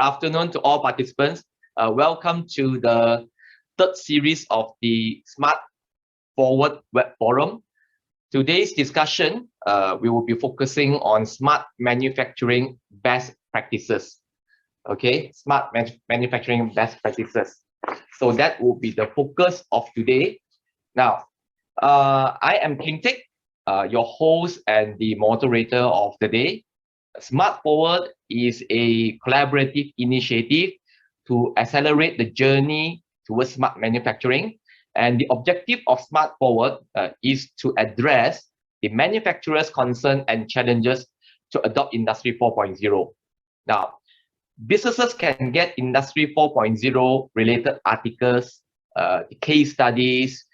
afternoon to all participants. Welcome to the third series of the Smart Forward Web Forum. Today's discussion, we will be focusing on smart manufacturing best practices. Okay, smart manufacturing best practices. So that will be the focus of today. Now, I am King Teck, your host and the moderator of the day. Smart Forward is a collaborative initiative to accelerate the journey towards smart manufacturing. And the objective of Smart Forward is to address the manufacturers' concerns and challenges to adopt Industry 4.0. Now, businesses can get Industry 4.0 related articles, case studies,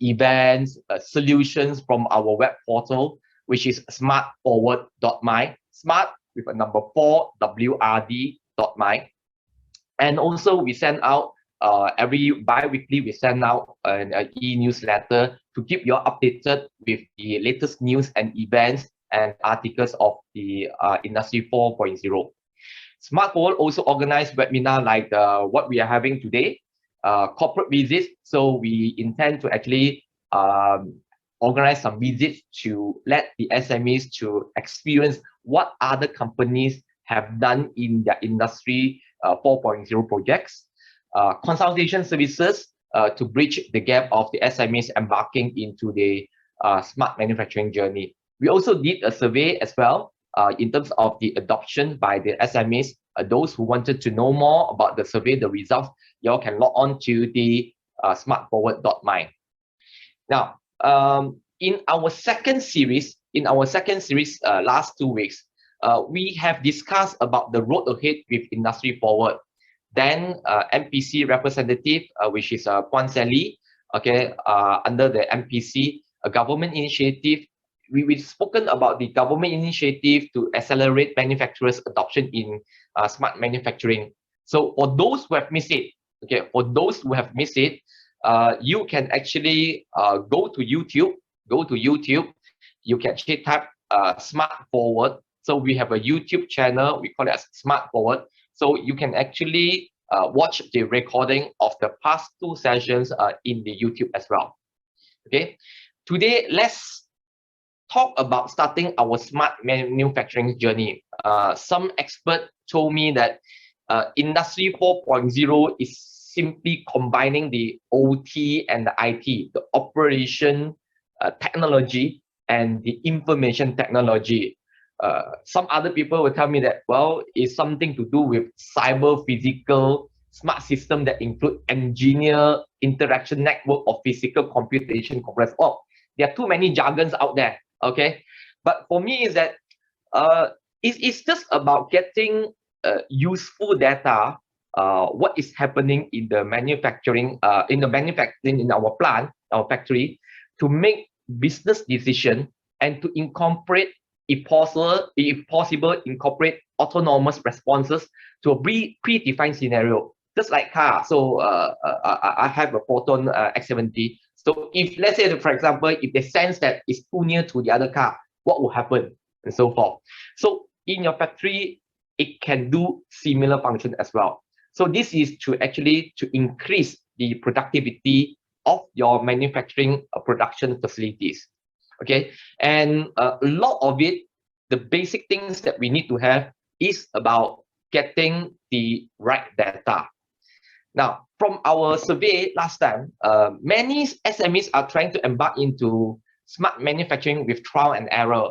events, solutions from our web portal, which is smartforward.my. Smart with a number 4, WRD.my. And also we send out every bi-weekly, we send out an e-newsletter to keep you updated with the latest news and events and articles of the Industry 4.0. Smart Forward also organize webinar like what we are having today, corporate visits. So we intend to actually organize some visits to let the SMEs to experience what other companies have done in their Industry 4.0 projects, consultation services to bridge the gap of the SMEs embarking into the smart manufacturing journey. We also did a survey as well in terms of the adoption by the SMEs. Those who wanted to know more about the survey, the results, you all can log on to the smartforward.my. Now, in our second series, last 2 weeks, we have discussed about the road ahead with Industry Forward. Then MPC representative, which is Puan Sally, okay, under the MPC, a government initiative. We've spoken about the government initiative to accelerate manufacturers' adoption in smart manufacturing. So for those who have missed it, okay, you can actually go to YouTube. You can actually type Smart Forward. So we have a YouTube channel, we call it as Smart Forward. So you can actually watch the recording of the past 2 sessions in the YouTube as well. Okay, today let's talk about starting our smart manufacturing journey. Some expert told me that Industry 4.0 is simply combining the OT and the IT, the operation technology and the information technology. Some other people will tell me that, well, it's something to do with cyber physical smart system that include engineer interaction network or physical computation complex. Oh, there are too many jargons out there. Okay, but for me is that it's just about getting useful data, what is happening in the manufacturing, in our plant, our factory, to make business decision and to incorporate, if possible, incorporate autonomous responses to a predefined scenario, just like car. So I have a Proton X70. So if, let's say, for example, if they sense that it's too near to the other car, what will happen and so forth. So in your factory, it can do similar function as well. So this is to actually to increase the productivity of your manufacturing production facilities. Okay, and a lot of it, the basic things that we need to have is about getting the right data. Now, from our survey last time, many SMEs are trying to embark into smart manufacturing with trial and error.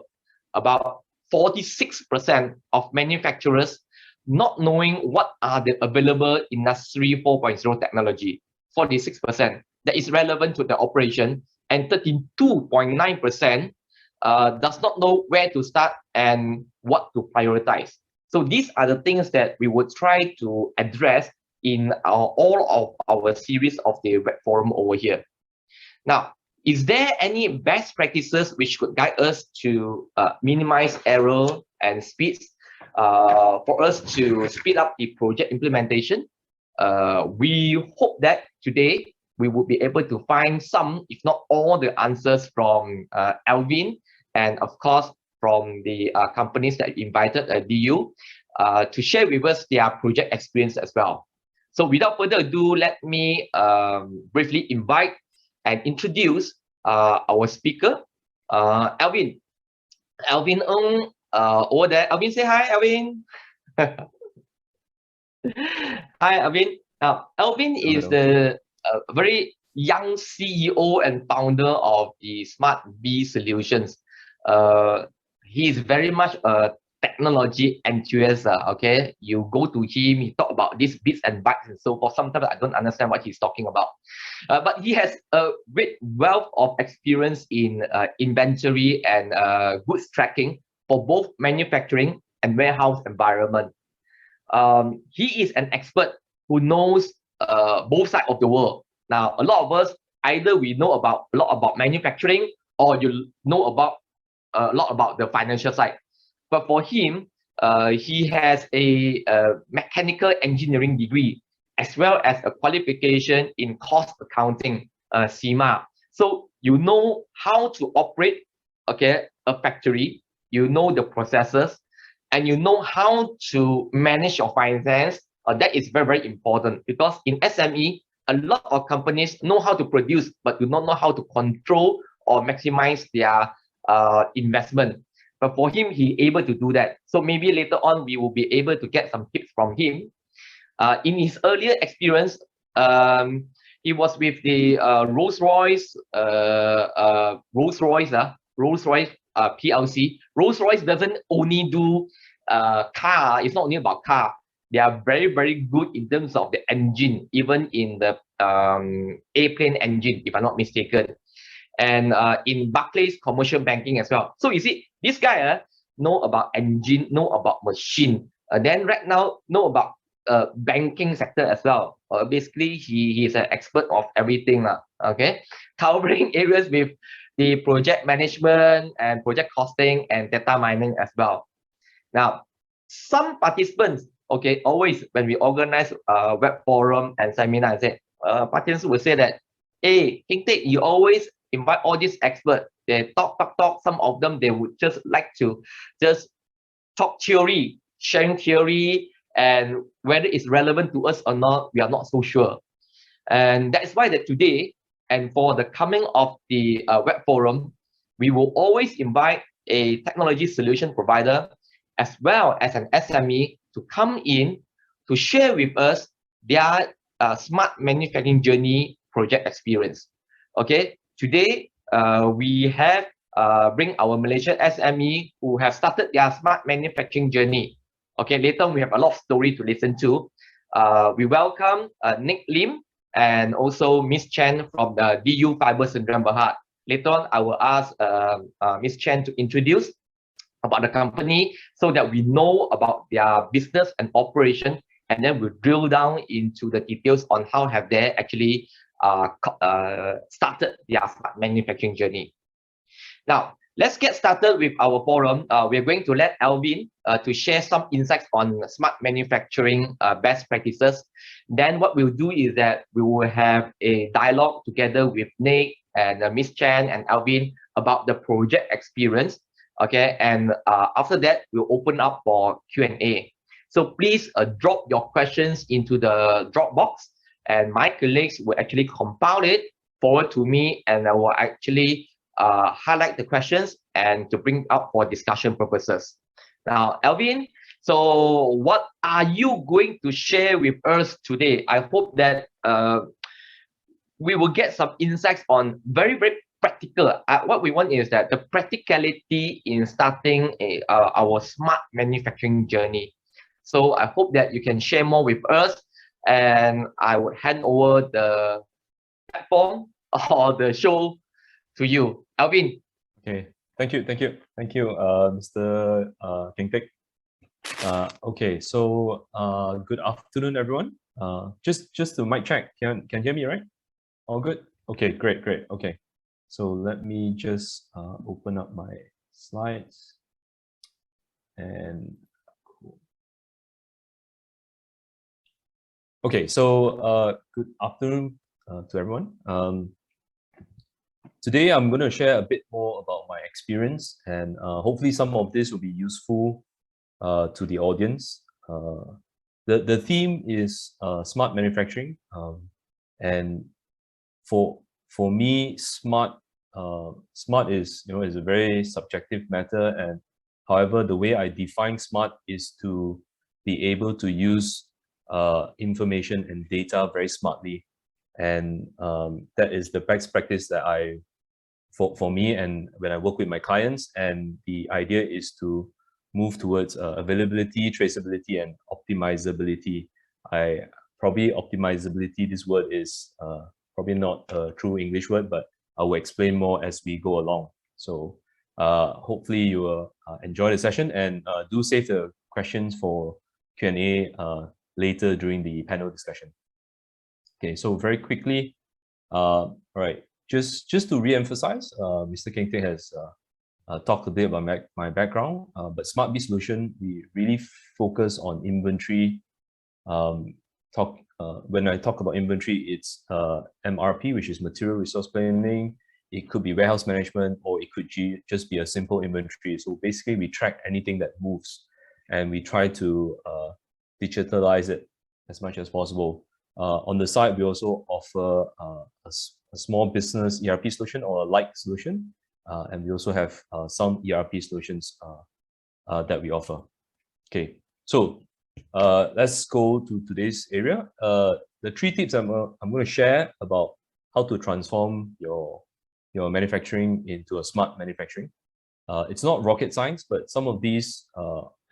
About 46% of manufacturers not knowing what are the available Industry 4.0 technology. 46% that is relevant to the operation, and 32.9% does not know where to start and what to prioritize. So these are the things that we would try to address in all of our series of the web forum over here. Now, is there any best practices which could guide us to minimize error and speeds for us to speed up the project implementation? We hope that today we will be able to find some, if not all, the answers from Alvin and of course from the companies that invited Diyou. to share with us their project experience as well. So without further ado, let me briefly invite and introduce our speaker, Alwin. Alwin Ng, over there. Alwin, say hi, Alwin. Hi, Alvin. Now, Alvin is the very young CEO and founder of the SmartB Solutions. He is very much a technology enthusiast. Okay, you go to him, he talk about these bits and bytes and so forth. Sometimes I don't understand what he's talking about. But he has a great wealth of experience in inventory and goods tracking for both manufacturing and warehouse environment. He is an expert who knows both sides of the world. Now, a lot of us, either we know about a lot about manufacturing, or you know about a lot about the financial side. But for him, he has a mechanical engineering degree, as well as a qualification in cost accounting, CIMA. So you know how to operate, okay, a factory. You know the processes, and you know how to manage your finance. That is very, very important, because in SME, a lot of companies know how to produce, but do not know how to control or maximize their investment. But for him, he able to do that. So maybe later on, we will be able to get some tips from him. In his earlier experience, he was with the Rolls-Royce PLC. Rolls-Royce doesn't only do car. It's not only about car. They are very, very good in terms of the engine, even in the airplane engine, if I'm not mistaken. And in Barclays commercial banking as well. So you see, this guy know about engine, know about machine. Then right now know about banking sector as well. Basically, he is an expert of everything, okay, covering areas with the project management and project costing and data mining as well. Now, some participants, okay, always when we organize a web forum and seminar, participants will say that, hey, King Tek, you always invite all these experts. They talk. Some of them, they would just like to just talk theory, sharing theory, and whether it's relevant to us or not, we are not so sure. And that's why that today, and for the coming of the web forum, we will always invite a technology solution provider as well as an SME to come in to share with us their smart manufacturing journey project experience. Okay, today we have bring our Malaysian SME who have started their smart manufacturing journey. Okay, later we have a lot of story to listen to. We welcome Nick Lim and also Ms. Chen from the Diyou Fibre Sdn Bhd. Later on, I will ask Ms. Chen to introduce about the company so that we know about their business and operation, and then we'll drill down into the details on how have they actually started their smart manufacturing journey. Now, let's get started with our forum. We're going to let Alvin to share some insights on smart manufacturing best practices. Then what we'll do is that we will have a dialogue together with Nick and Ms. Chen and Alvin about the project experience. Okay, and after that, we'll open up for Q&A. So please drop your questions into the Dropbox, and my colleagues will actually compile it, forward to me, and I will actually highlight the questions and to bring up for discussion purposes. Now, Alvin, so what are you going to share with us today? I hope that we will get some insights on very, very practical. What we want is that the practicality in starting our smart manufacturing journey. So I hope that you can share more with us, and I would hand over the platform or the show to you, Alvin. Okay, thank you, Mr. King Tek. Okay, so good afternoon, everyone. Just to mic check, can hear me, right? All good? Okay, great. Okay, so let me just open up my slides. And cool. Okay, so good afternoon to everyone. Today, I'm going to share a bit more about my experience, and hopefully some of this will be useful to the audience. the theme is smart manufacturing, and for me, smart is is a very subjective matter, and however, the way I define smart is to be able to use information and data very smartly, and that is the best practice that for me and when I work with my clients. And the idea is to move towards availability, traceability, and optimizability. Optimizability, this word is probably not a true English word, but I will explain more as we go along. So hopefully you will enjoy the session, and do save the questions for Q&A later during the panel discussion. Okay, so very quickly, all right, just to re-emphasize, Mr. Keng has talked a bit about my background, but SmartB Solution, we really focus on inventory. When I talk about inventory, it's MRP, which is material resource planning. It could be warehouse management, or it could just be a simple inventory. So basically, we track anything that moves, and we try to digitalize it as much as possible. On the side, we also offer a small business ERP solution or a light solution, and we also have some ERP solutions that we offer. Okay, so let's go to today's area. The 3 tips I'm going to share about how to transform your manufacturing into a smart manufacturing. It's not rocket science, but some of these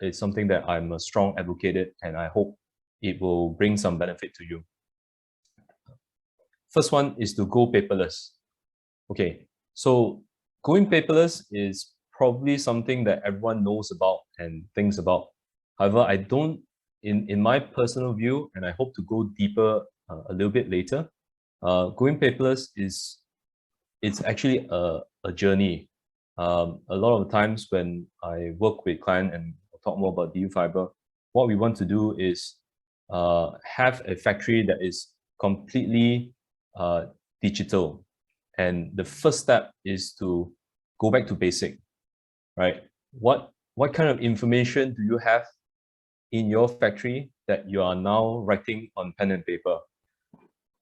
is something that I'm a strong advocate, and I hope it will bring some benefit to you. First one is to go paperless. Okay, so going paperless is probably something that everyone knows about and thinks about. However, I don't, in my personal view, and I hope to go deeper a little bit later, going paperless it's actually a journey. A lot of the times when I work with clients, and I'll talk more about Diyou Fibre, what we want to do is have a factory that is completely digital. And the first step is to go back to basic, right? What kind of information do you have in your factory that you are now writing on pen and paper?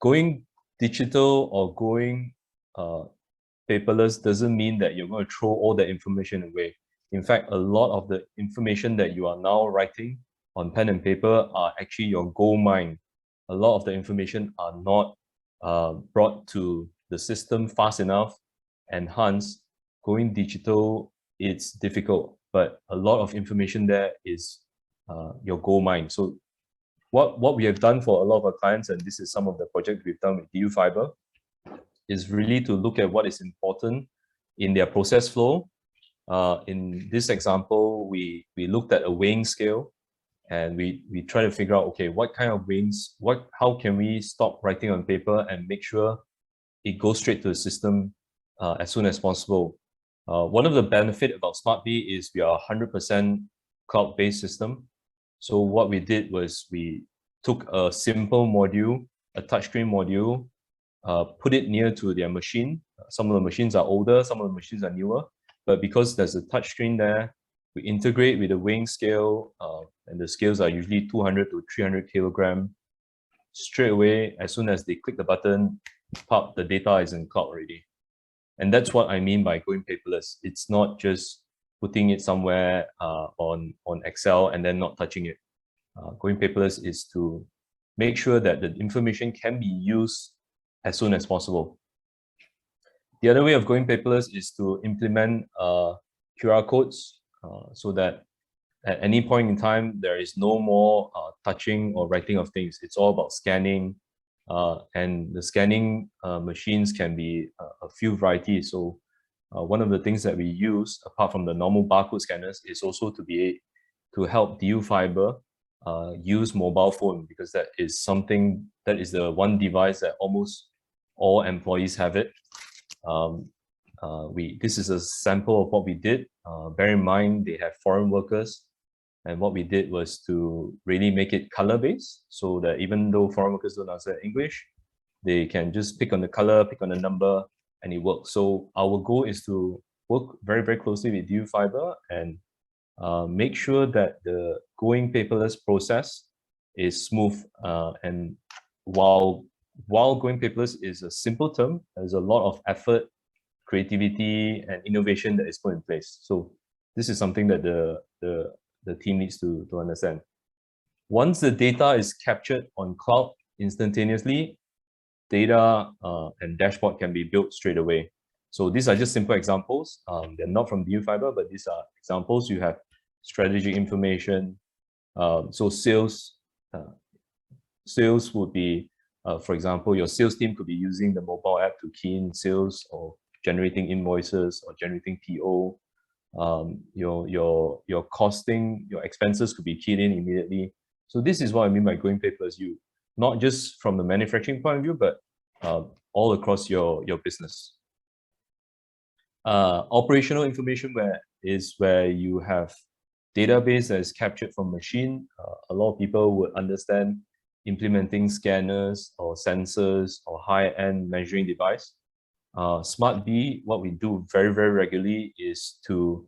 Going digital or going paperless doesn't mean that you're going to throw all the information away. In fact, a lot of the information that you are now writing on pen and paper are actually your gold mine. A lot of the information are not brought to the system fast enough, and hence going digital, it's difficult, but a lot of information there is your gold mine. So what we have done for a lot of our clients, and this is some of the projects we've done with Diyou Fibre, is really to look at what is important in their process flow. In this example, we looked at a weighing scale, and we try to figure out, okay, what kind of weighings, how can we stop writing on paper and make sure it goes straight to the system as soon as possible. One of the benefits about SmartB is we are a 100% cloud-based system. So what we did was we took a simple module, a touchscreen module, put it near to their machine. Some of the machines are older, some of the machines are newer, but because there's a touchscreen there, we integrate with the weighing scale, and the scales are usually 200 to 300 kilogram. Straight away, as soon as they click the button, pop, the data is in cloud already. And that's what I mean by going paperless. It's not just putting it somewhere on Excel and then not touching it. Going paperless is to make sure that the information can be used as soon as possible. The other way of going paperless is to implement QR codes so that at any point in time, there is no more touching or writing of things. It's all about scanning, and the scanning machines can be a few varieties. So one of the things that we use, apart from the normal barcode scanners, is also to help Diyou Fibre use mobile phone, because that is the one device that almost all employees have it. This is a sample of what we did. Bear in mind, they have foreign workers. And what we did was to really make it color-based, so that even though foreign workers don't understand English, they can just pick on the color, pick on the number, and it works. So our goal is to work very, very closely with Diyou Fibre and make sure that the going paperless process is smooth. And while going paperless is a simple term, there's a lot of effort, creativity, and innovation that is put in place. So this is something that the team needs to understand. Once the data is captured on cloud instantaneously, data and dashboard can be built straight away. So these are just simple examples. They're not from Diyou Fibre, but these are examples. You have strategic information. So sales would be, for example, your sales team could be using the mobile app to key in sales or generating invoices or generating PO. Your costing, your expenses could be keyed in immediately. So this is what I mean by going paperless. You not just from the manufacturing point of view, but all across your business. Operational information where you have database that is captured from machine. A lot of people would understand implementing scanners or sensors or high-end measuring device. SmartB, what we do very, very regularly is to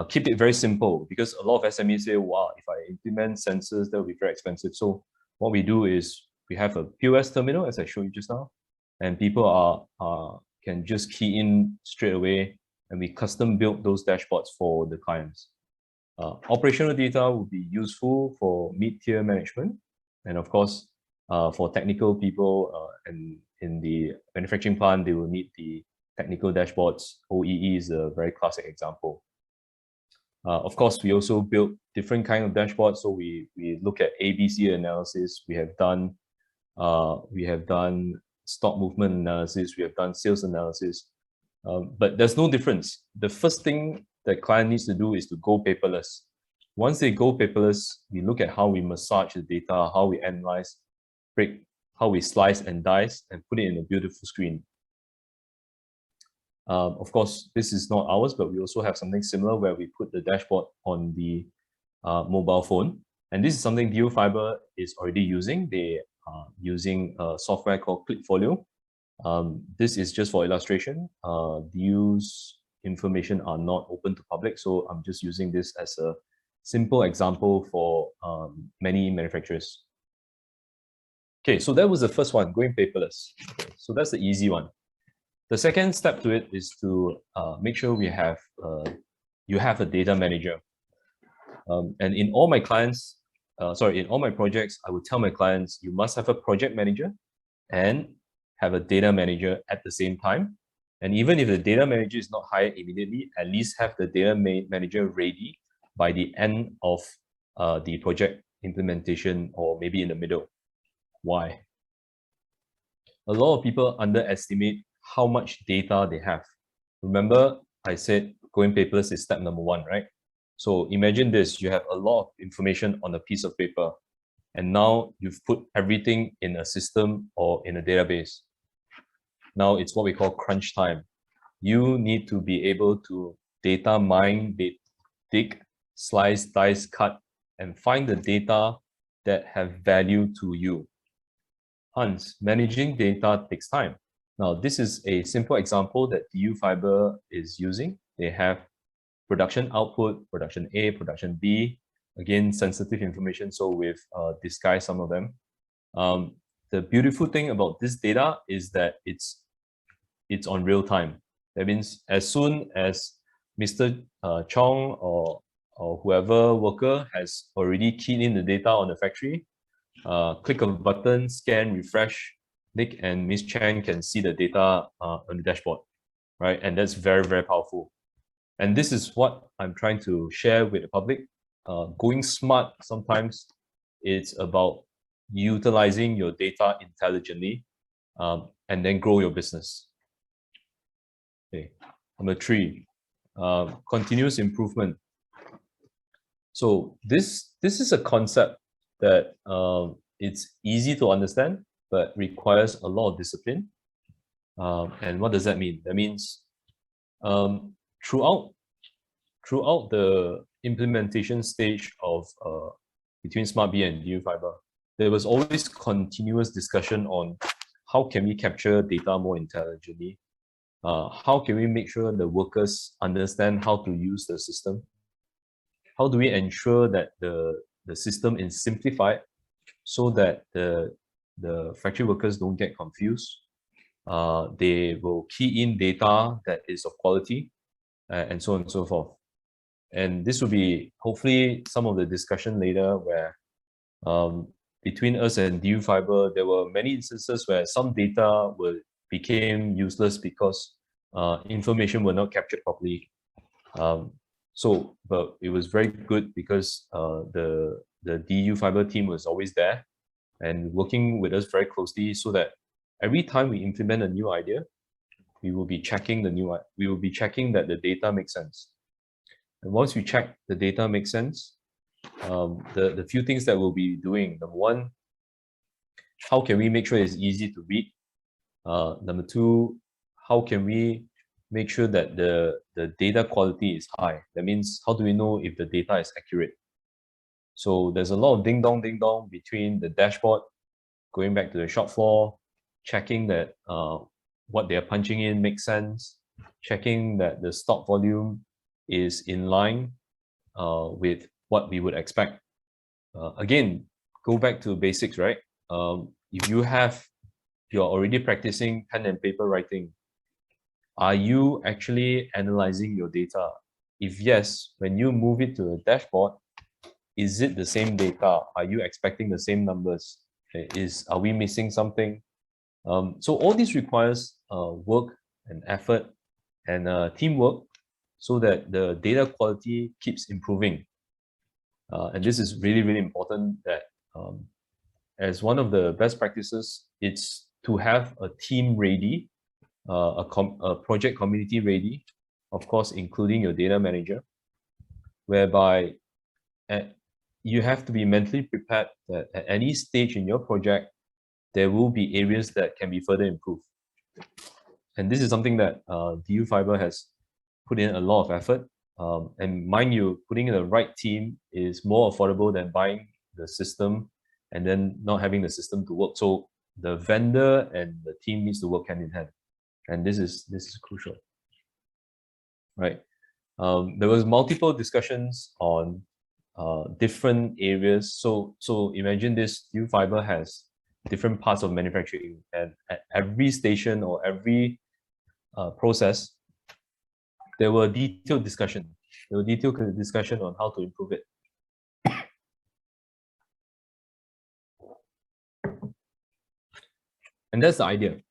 keep it very simple, because a lot of SMEs say, wow, if I implement sensors, that will be very expensive. So what we do is we have a POS terminal, as I showed you just now, and people can just key in straight away, and we custom build those dashboards for the clients. Operational data will be useful for mid-tier management, and of course, for technical people and in the manufacturing plant, they will need the technical dashboards. OEE is a very classic example. Of course, we also build different kind of dashboards. So we look at ABC analysis. We have done stock movement analysis. We have done sales analysis. But there's no difference. The first thing that client needs to do is to go paperless. Once they go paperless, we look at how we massage the data, how we analyze, how we slice and dice and put it in a beautiful screen. Of course, this is not ours, but we also have something similar where we put the dashboard on the mobile phone. And this is something Diyou Fibre is already using. They are using a software called ClickFolio. This is just for illustration. Diyou's information are not open to public, so I'm just using this as a simple example for many manufacturers. Okay, so that was the first one, going paperless. Okay, so that's the easy one. The second step to it is to make sure you have a data manager. And in all my clients, in all my projects, I would tell my clients, you must have a project manager and have a data manager at the same time. And even if the data manager is not hired immediately, at least have the data manager ready by the end of the project implementation, or maybe in the middle. Why? A lot of people underestimate how much data they have. Remember, I said going paperless is step number one, right? So imagine this, you have a lot of information on a piece of paper, and now you've put everything in a system or in a database. Now it's what we call crunch time. You need to be able to data mine, dig, slice, dice, cut, and find the data that have value to you. Hence, managing data takes time. Now, this is a simple example that Diyou Fibre is using. They have production output, production A, production B, again, sensitive information, so we've disguised some of them. The beautiful thing about this data is that it's on real time. That means as soon as Mr. Chong or whoever worker has already keyed in the data on the factory, click of a button, scan, refresh, Nick and Ms. Chen can see the data on the dashboard, right? And that's very, very powerful. And this is what I'm trying to share with the public. Going smart, sometimes it's about utilizing your data intelligently and then grow your business. Okay, number 3, continuous improvement. So this is a concept that it's easy to understand, but requires a lot of discipline. And what does that mean? That means throughout the implementation stage of between SmartB and Diyou Fibre, there was always continuous discussion on how can we capture data more intelligently. How can we make sure the workers understand how to use the system? how do we ensure that the system is simplified so that the factory workers don't get confused. They will key in data that is of quality, and so on and so forth. And this will be hopefully some of the discussion later where between us and Diyou Fibre, there were many instances where some data became useless because information were not captured properly. But it was very good because the Diyou Fibre team was always there and working with us very closely, so that every time we implement a new idea, we will be checking that the data makes sense. And once we check the data makes sense, the few things that we'll be doing: number one, how can we make sure it's easy to read? Number two, how can we make sure that the data quality is high? That means, how do we know if the data is accurate? So there's a lot of ding dong between the dashboard, going back to the shop floor, checking that what they're punching in makes sense, checking that the stock volume is in line with what we would expect. Again, go back to basics, right? If you're already practicing pen and paper writing, are you actually analyzing your data? If yes, when you move it to a dashboard, is it the same data? Are you expecting the same numbers? Are we missing something? So all this requires work and effort and teamwork, so that the data quality keeps improving. And this is really, really important, that as one of the best practices, it's to have a team ready, a project community ready, of course, including your data manager, whereby you have to be mentally prepared that at any stage in your project, there will be areas that can be further improved. And this is something that Diyou Fibre has put in a lot of effort. And mind you, putting in the right team is more affordable than buying the system and then not having the system to work. So the vendor and the team needs to work hand in hand. And this is crucial, right? There was multiple discussions on different areas. So imagine this: Diyou Fibre has different parts of manufacturing, and at every station or every process, there were detailed discussion. There were detailed discussion on how to improve it. And that's the idea.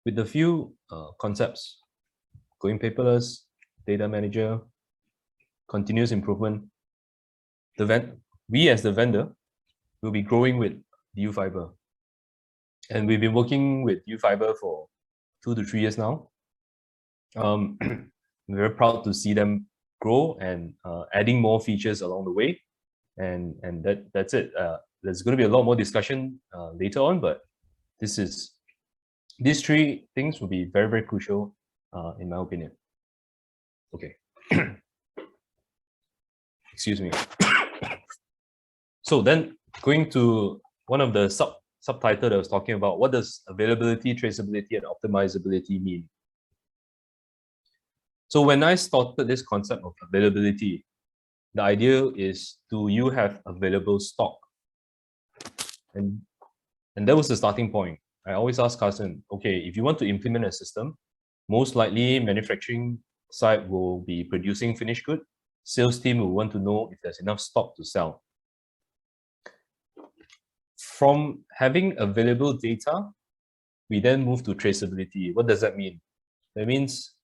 With a few concepts: going paperless, data manager, continuous improvement, we as the vendor will be growing with Diyou Fibre. And we've been working with Diyou Fibre for 2 to 3 years now. I'm very proud to see them grow and adding more features along the way. And that's it. There's going to be a lot more discussion later on, but these 3 things will be very, very crucial in my opinion. Okay. Excuse me. So then, going to one of the subtitle that I was talking about, what does availability, traceability, and optimizability mean? So when I started this concept of availability, the idea is, do you have available stock? And that was the starting point. I always ask Carson, okay, if you want to implement a system, most likely manufacturing side will be producing finished good. Sales team will want to know if there's enough stock to sell. From having available data, we then move to traceability. What does that mean? That means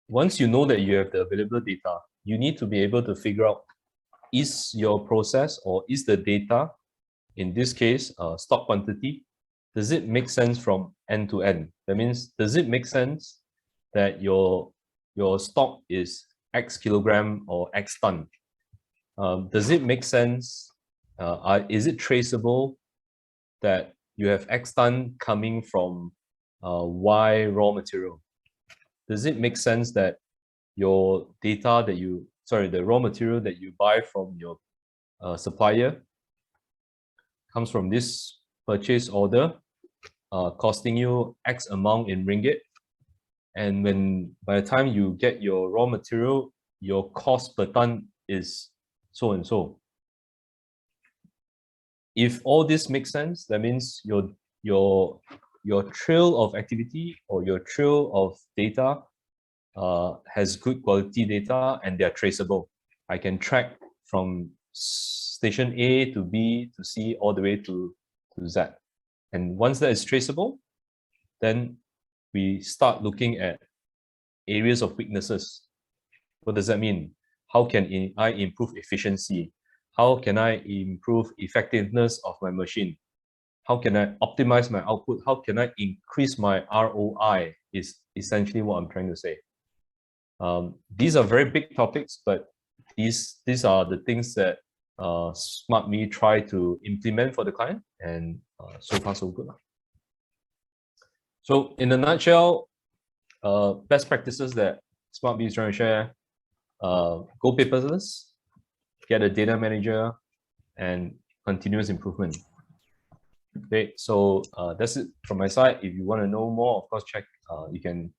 once you know that you have the available data, you need to be able to figure out, is your process or is the data, in this case, stock quantity, does it make sense from end to end? That means, does it make sense that your stock is X kilogram or X ton? Does it make sense? Is it traceable that you have X ton coming from Y raw material? Does it make sense that your data that the raw material that you buy from your supplier comes from this purchase order, costing you X amount in ringgit, and by the time you get your raw material, your cost per ton is so and so. If all this makes sense, that means your trail of activity or your trail of data has good quality data and they're traceable. I can track from station A to B to C all the way to Z. And once that is traceable, then we start looking at areas of weaknesses. What does that mean? How can I improve efficiency? How can I improve effectiveness of my machine? How can I optimize my output? How can I increase my ROI is essentially what I'm trying to say. These are very big topics, but these are the things that SmartB try to implement for the client, and so far so good. So in a nutshell, best practices that SmartB is trying to share: go paperless, get a data manager, and continuous improvement. Okay, so that's it from my side. If you want to know more, of course, you can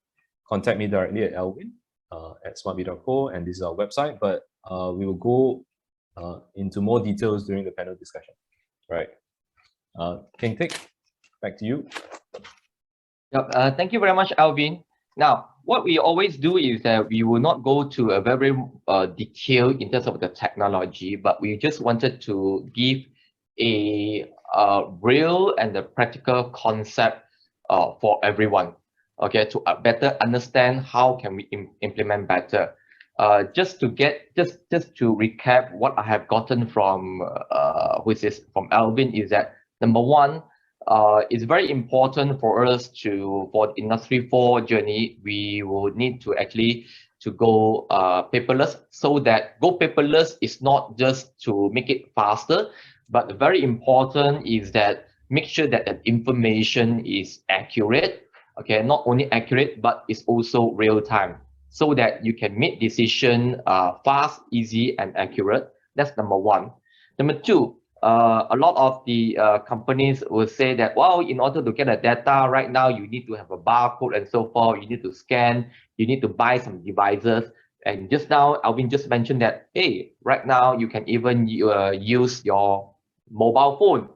contact me directly at Alwin at smartb.co, and this is our website. But we will go into more details during the panel discussion. Right, King Tick, back to you. Yep, thank you very much, Alvin. Now, what we always do is that we will not go to a very detail in terms of the technology, but we just wanted to give a real and a practical concept for everyone, okay, to better understand how can we implement better. Just to recap what I have gotten from from Alvin is that, number one, it's very important for us for the Industry 4 journey, we will need to actually go paperless. So that go paperless is not just to make it faster, but very important is that make sure that the information is accurate. Okay, not only accurate, but it's also real time, so that you can make decision fast, easy, and accurate. That's number one. Number two, a lot of the companies will say that, well, in order to get the data right now, you need to have a barcode and so forth. You need to scan, you need to buy some devices. And just now, Alvin just mentioned that, hey, right now you can even use your mobile phone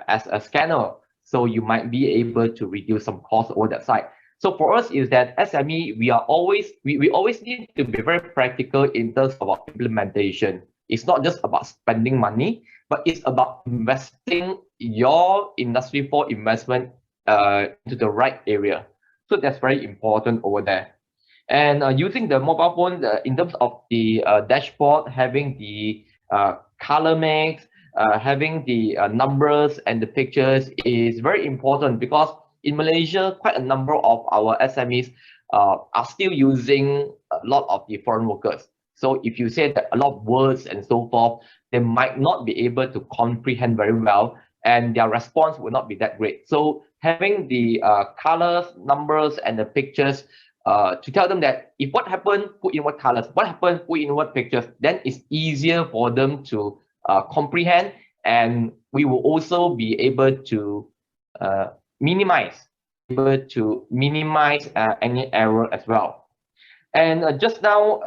as a scanner. So you might be able to reduce some costs over that side. So for us is that SME, we always need to be very practical in terms of our implementation. It's not just about spending money, but it's about investing your Industry 4 investment into the right area. So that's very important over there. And using the mobile phone in terms of the dashboard, having the color mix, having the numbers and the pictures is very important, because in Malaysia, quite a number of our SMEs are still using a lot of the foreign workers. So if you say that a lot of words and so forth, they might not be able to comprehend very well, and their response will not be that great. So having the colors, numbers, and the pictures to tell them that if what happened, put in what colors, what happened, put in what pictures, then it's easier for them to comprehend, and we will also be able to minimize any error as well. And just now,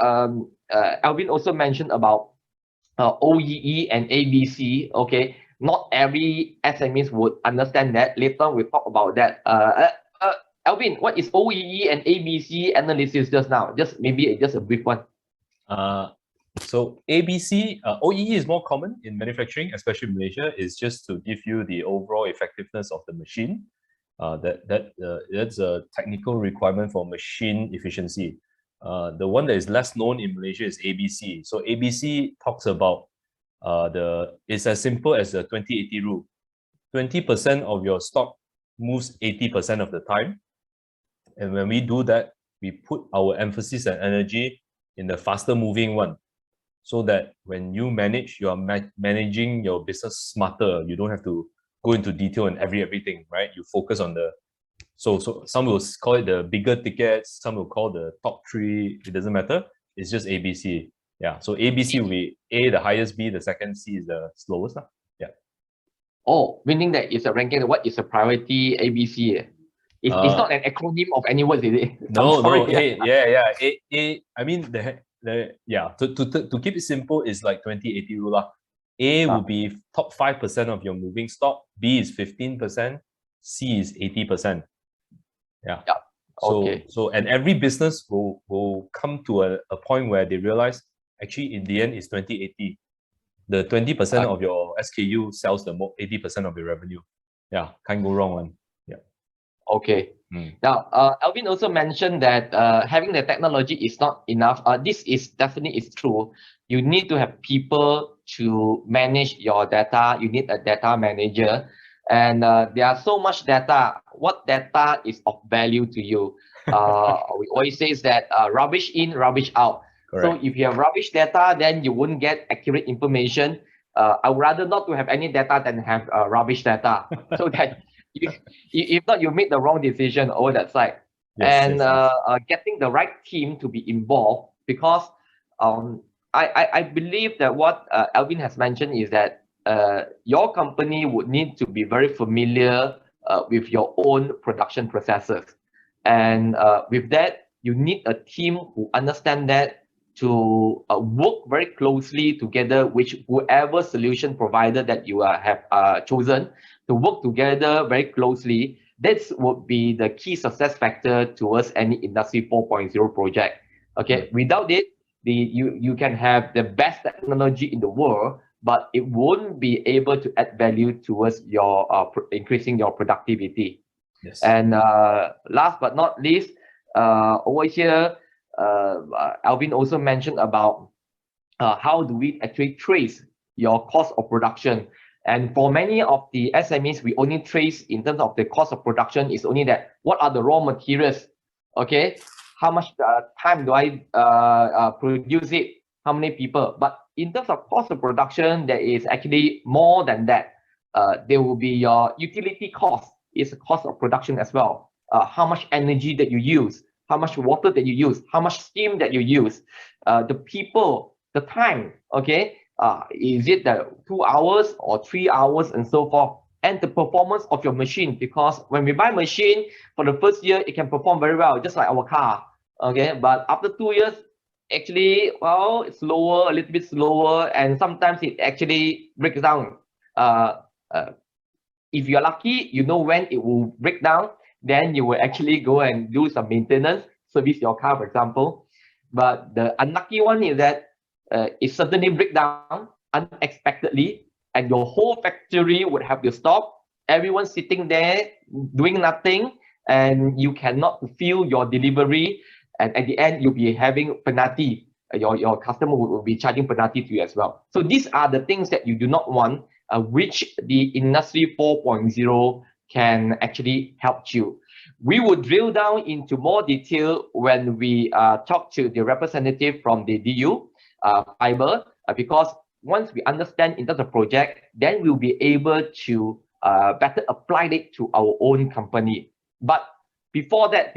Alvin also mentioned about OEE and ABC. Okay, not every SMEs would understand that. Later on, we'll talk about that. Alvin, what is OEE and ABC analysis just now? Just a brief one. So ABC, OEE is more common in manufacturing, especially in Malaysia. Is just to give you the overall effectiveness of the machine. That's a technical requirement for machine efficiency. The one that is less known in Malaysia is ABC. So ABC talks about it's as simple as the 20-80 rule. 20% of your stock moves 80% of the time. And when we do that, we put our emphasis and energy in the faster moving one, so that when you manage, you are managing your business smarter. You don't have to go into detail on everything, right? You focus on the so some will call it the bigger tickets, some will call the top 3. It doesn't matter. It's just ABC. Yeah. So ABC will be A, the highest, B, the second, C is the slowest. Yeah. Oh, meaning that it's a ranking. What is a priority ABC? It's not an acronym of any words, is it? No. Hey, yeah. I mean, yeah, to keep it simple, is like 20-80 rule. A will be top 5% of your moving stock, B is 15%, C is 80%. Yeah. Yeah. Okay. So and every business will come to a point where they realize actually in the end it's 20-80. The 20% of your SKU sells the 80% of your revenue. Yeah, can't go wrong one. Yeah. Okay. Now, Alvin also mentioned that having the technology is not enough. This is definitely is true. You need to have people to manage your data. You need a data manager, and there are so much data. What data is of value to you? We always say that rubbish in, rubbish out. Correct. So if you have rubbish data, then you won't get accurate information. I would rather not to have any data than have rubbish data, so that if not, you make the wrong decision over that side. Yes, And getting the right team to be involved, because I believe that what Alvin has mentioned is that your company would need to be very familiar with your own production processes. And with that, you need a team who understand that, to work very closely together with whoever solution provider that you have chosen, to work together very closely. That would be the key success factor towards any Industry 4.0 project. Okay, without it, you can have the best technology in the world, but it won't be able to add value towards your increasing your productivity. Yes. And last but not least, over here, Alvin also mentioned about how do we actually trace your cost of production. And for many of the SMEs, we only trace in terms of the cost of production is only that what are the raw materials, okay? How much time do I produce it? How many people? But in terms of cost of production, there is actually more than that. There will be your utility cost, is a cost of production as well. How much energy that you use, how much water that you use, how much steam that you use, the people, the time, okay? Is it the 2 hours or 3 hours and so forth? And the performance of your machine, because when we buy machine for the first year, it can perform very well, just like our car, okay? But after 2 years, actually, well, it's slower, a little bit slower, and sometimes it actually breaks down. If you're lucky, you know when it will break down, then you will actually go and do some maintenance, service your car, for example. But the unlucky one is that it suddenly break down unexpectedly, and your whole factory would have to stop. Everyone's sitting there doing nothing, and you cannot fulfill your delivery. And at the end, you'll be having penalty. Your customer will be charging penalty to you as well. So these are the things that you do not want, which the Industry 4.0 can actually help you. We will drill down into more detail when we talk to the representative from the Diyou Fibre, because once we understand in terms of project, then we'll be able to better apply it to our own company. But before that,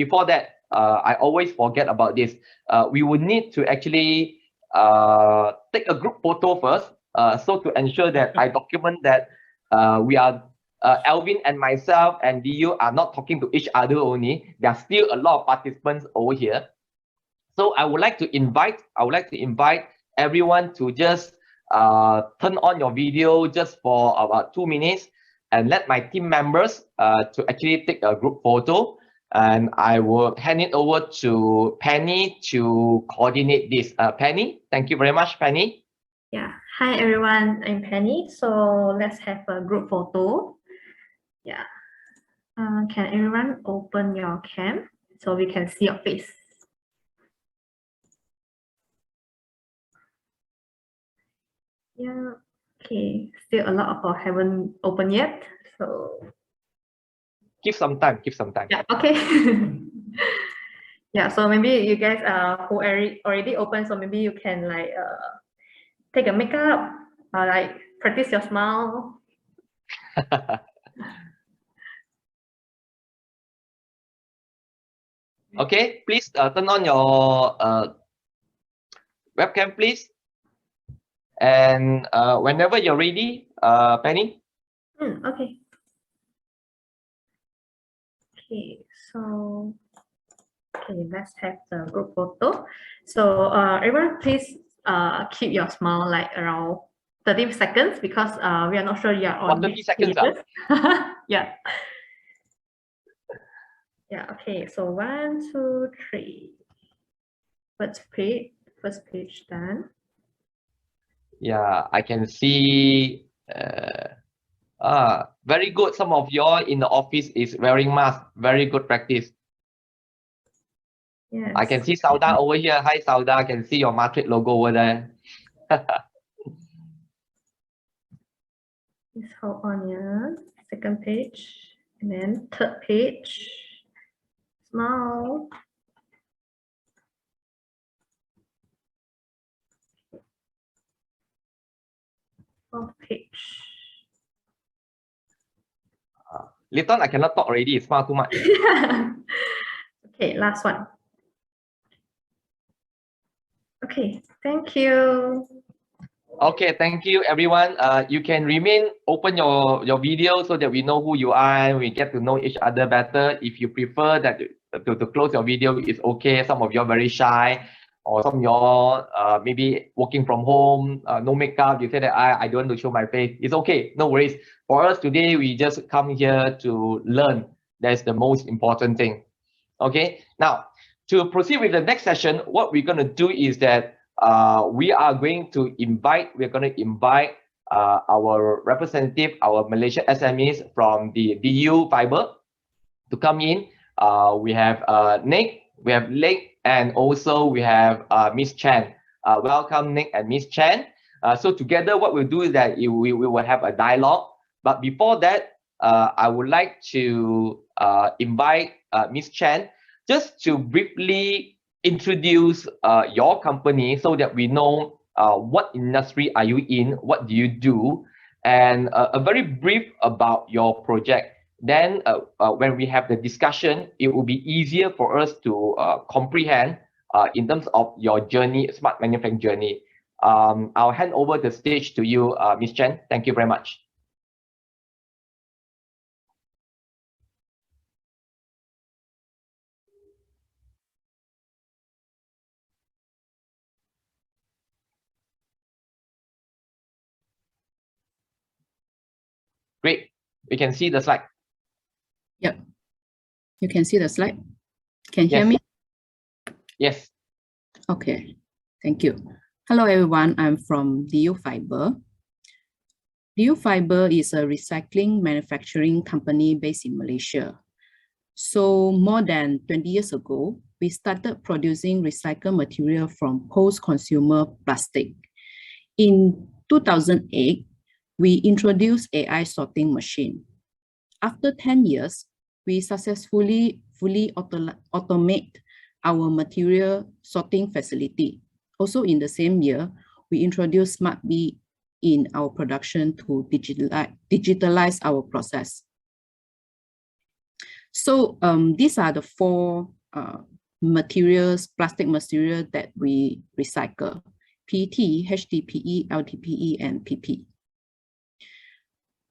I always forget about this. We will need to actually take a group photo first, so to ensure that I document that we are Alvin and myself and Diyou are not talking to each other only. There are still a lot of participants over here. So I would like to invite everyone to just turn on your video just for about 2 minutes, and let my team members to actually take a group photo. And I will hand it over to Penny to coordinate this. Penny, thank you very much, Penny. Yeah, hi everyone, I'm Penny. So let's have a group photo. Yeah, can everyone open your cam so we can see your face? Yeah, okay, still a lot of us haven't opened yet, so Give some time. yeah, okay. Yeah, so maybe you guys who already open, so maybe you can like take a makeup or like practice your smile. Okay, please turn on your webcam, please. And whenever you're ready, Penny. Okay. Okay, so Okay, let's have the group photo. So everyone please keep your smile like around 30 seconds because we are not sure you are on 30 seconds. Yeah. Yeah, okay. So 1, 2, 3. First page done. Yeah, I can see. Very good. Some of y'all in the office is wearing mask. Very good practice. Yes. I can see Sauda over here. Hi, Sauda. I can see your Matrix logo over there. Please hold on, yeah. Second page, and then third page. Smile. Fourth page. Litton, I cannot talk already. Smile too much. Okay, last one. Okay, thank you. Okay, thank you, everyone. You can remain open your video so that we know who you are and we get to know each other better. If you prefer that to close your video, it's okay. Some of you are very shy, or some of you are maybe working from home, no makeup. You say that I don't want to show my face. It's okay, no worries. For us today, we just come here to learn. That's the most important thing. Okay, now to proceed with the next session, what we're going to do is that we're going to invite our representative, our Malaysian SMEs from the Diyou Fibre to come in. We have Nick, we have Nick, and also we have Ms. Chen. Welcome, Nick and Ms. Chen. So together, what we'll do is that we will have a dialogue. But before that, I would like to invite Ms. Chen just to briefly introduce your company so that we know what industry are you in, what do you do, and a very brief about your project. Then when we have the discussion, it will be easier for us to comprehend in terms of your journey, smart manufacturing journey. I'll hand over the stage to you, Ms. Chen. Thank you very much. Great. We can see the slide. Yep. You can see the slide. Can you hear Yes. me? Yes. Okay. Thank you. Hello, everyone. I'm from Diyou Fibre. Diyou Fibre is a recycling manufacturing company based in Malaysia. So more than 20 years ago, we started producing recycled material from post-consumer plastic. In 2008, we introduced AI sorting machine. After 10 years, we successfully automate our material sorting facility. Also in the same year, we introduced SmartB in our production to digitalize our process. So these are the 4 plastic material that we recycle: PET, HDPE, LDPE, and PP.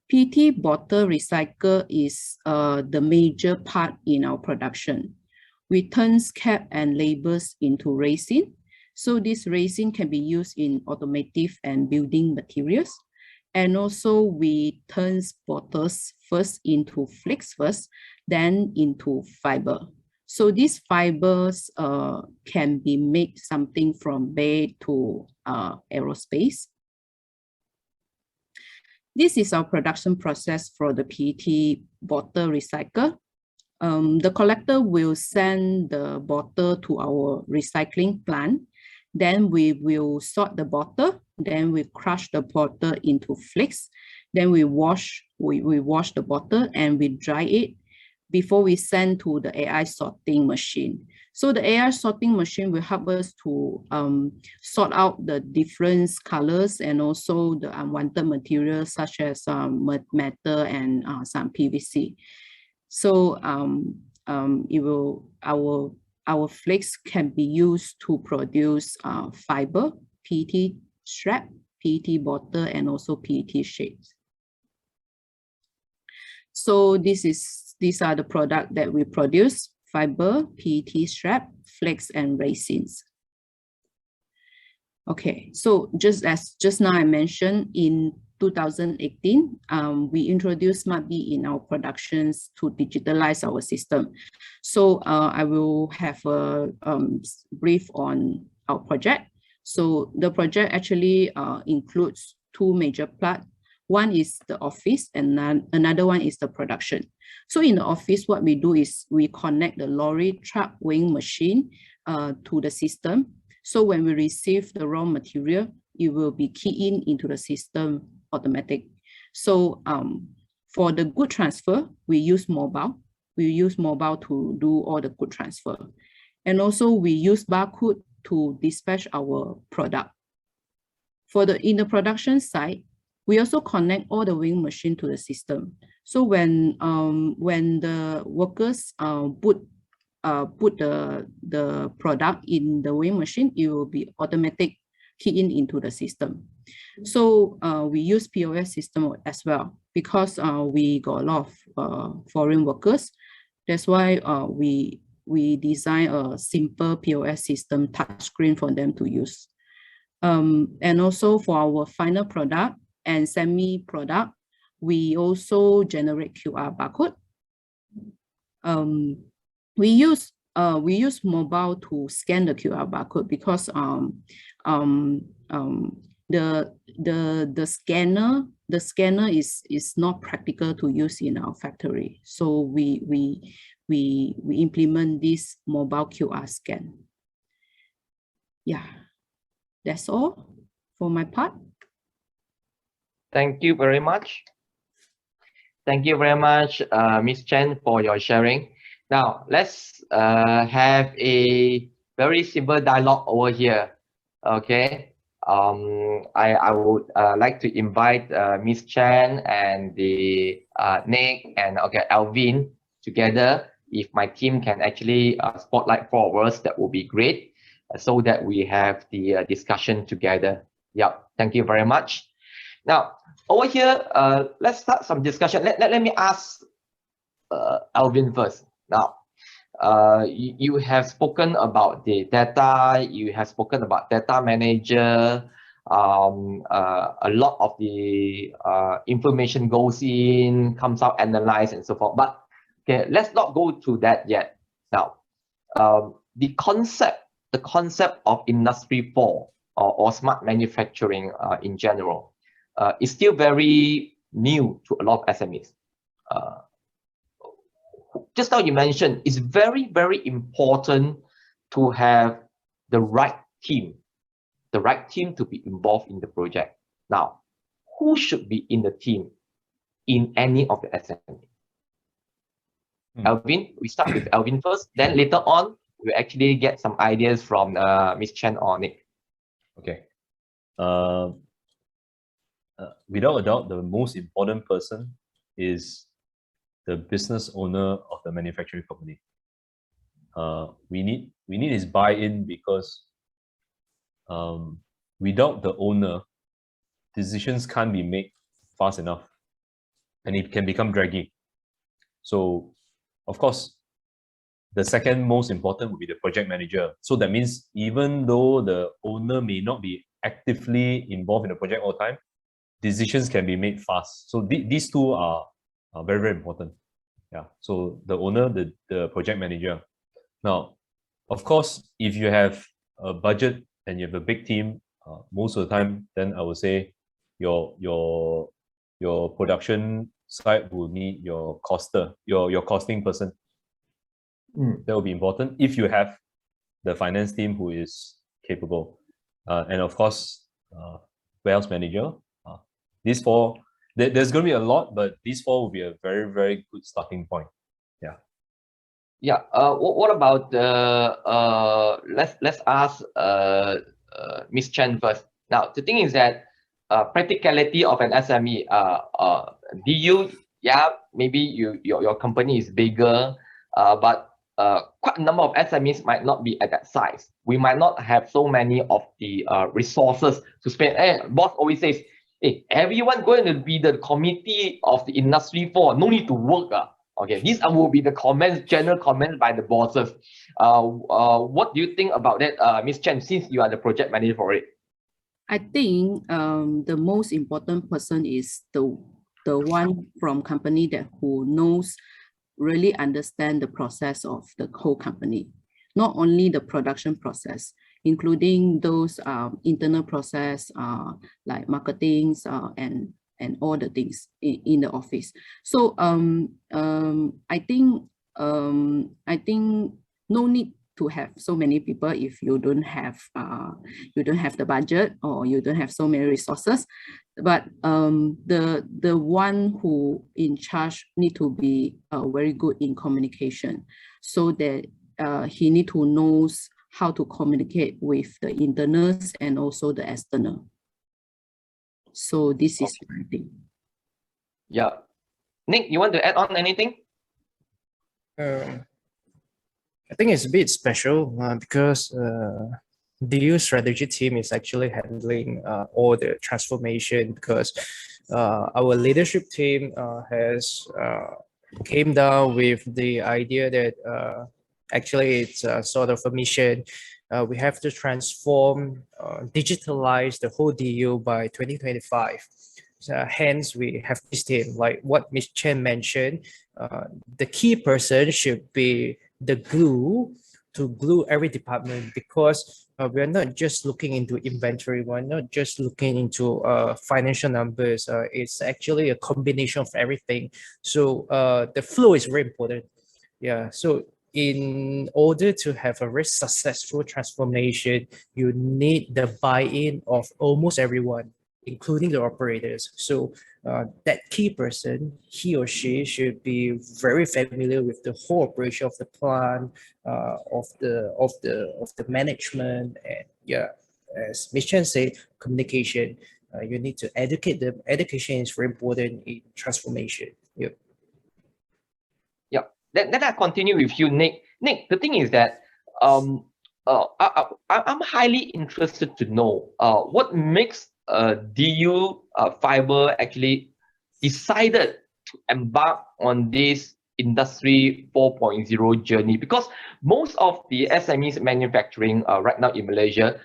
PET bottle recycle is the major part in our production. We turn cap and labels into resin. So this resin can be used in automotive and building materials. And also we turn bottles first into flakes first, then into fiber. So these fibers can be made something from bed to aerospace. This is our production process for the PET bottle recycle. The collector will send the bottle to our recycling plant. Then we will sort the bottle. Then we crush the bottle into flakes. Then we wash the bottle and we dry it before we send to the AI sorting machine. So the AI sorting machine will help us to sort out the different colors and also the unwanted materials such as metal and some PVC. So our flakes can be used to produce fiber, PET strap, PET bottle, and also PET shapes. So these are the product that we produce. fiber, PET strap, flakes, and resins. Okay, so just now I mentioned in 2018, we introduced SmartB in our productions to digitalize our system. So I will have a brief on our project. So the project actually includes two major parts. One is the office and another one is the production. So in the office, what we do is we connect the lorry truck weighing machine to the system. So when we receive the raw material, it will be keyed into the system automatic. So for the good transfer, we use mobile. We use mobile to do all the good transfer. And also we use barcode to dispatch our product. In the production side, we also connect all the weighing machine to the system. So when the workers put the product in the weighing machine, it will be automatic key into the system. So we use POS system as well because we got a lot of foreign workers. That's why we design a simple POS system touchscreen for them to use. And also for our final product and semi-product, we also generate QR barcode. We use mobile to scan the QR barcode because the scanner is not practical to use in our factory. So we implement this mobile QR scan. Yeah, that's all for my part. Thank you very much. Thank you very much, Ms. Chen, for your sharing. Now, let's have a very simple dialogue over here. Okay. I would like to invite Ms. Chen and the Nick and Alvin together. If my team can actually spotlight for us, that would be great, so that we have the discussion together. Yeah, thank you very much. Now, over here, let's start some discussion. Let me ask Alvin first. Now, you have spoken about the data, you have spoken about data manager, a lot of the information goes in, comes out, analyzed, and so forth. But okay, let's not go to that yet. Now, the concept of Industry 4 or smart manufacturing in general is still very new to a lot of SMEs. Just now you mentioned it's very, very important to have the right team to be involved in the project. Now, who should be in the team in any of the SME? Alvin, we start with Alvin first, then later on, we'll actually get some ideas from Ms. Chen or Nick. Okay. Without a doubt, the most important person is the business owner of the manufacturing company. We need his buy-in because without the owner, decisions can't be made fast enough, and it can become draggy. So, of course, the second most important would be the project manager. So that means even though the owner may not be actively involved in the project all the time, decisions can be made fast. So these two are very, very important. Yeah. So the owner, the project manager. Now, of course, if you have a budget and you have a big team, most of the time, then I would say your production side will need your coster, your costing person. That will be important if you have the finance team who is capable, and of course, warehouse manager. These four, there's going to be a lot, but these four will be a very, very good starting point. Yeah. Yeah. What about let's ask Ms. Chen first. Now, the thing is that practicality of an SME. Diyou, yeah, maybe your company is bigger, but quite a number of SMEs might not be at that size. We might not have so many of the resources to spend. Hey, boss always says, hey, everyone going to be the committee of the Industry 4. No need to work. Okay, these will be the comments, general comments by the bosses. What do you think about that, Ms. Chen, since you are the project manager for it? I think the most important person is the one from company that who knows, really understand the process of the whole company, not only the production process, including those internal process like marketing and all the things in the office. So I think no need to have so many people if you don't have the budget or you don't have so many resources. But the one who in charge need to be very good in communication, so that he need to knows how to communicate with the internals and also the external. So this is my thing. Yeah. Nick, you want to add on anything? I think it's a bit special because the strategy team is actually handling all the transformation, because our leadership team has came down with the idea that actually it's sort of a mission. We have to transform, digitalize the whole Diyou by 2025. Hence, we have this team, like what Ms. Chen mentioned. The key person should be the glue to glue every department, because we're not just looking into inventory, we're not just looking into financial numbers. It's actually a combination of everything. So the flow is very important. Yeah. So in order to have a very successful transformation, you need the buy-in of almost everyone, including the operators. So that key person, he or she should be very familiar with the whole operation of the plant, of the management, and yeah, as Ms. Chen said, communication. You need to educate them. Education is very important in transformation. Yep. Yeah. Then I continue with you, Nick. Nick, the thing is that I'm highly interested to know what makes Diyou Fibre actually decided to embark on this industry 4.0 journey, because most of the SMEs manufacturing right now in Malaysia,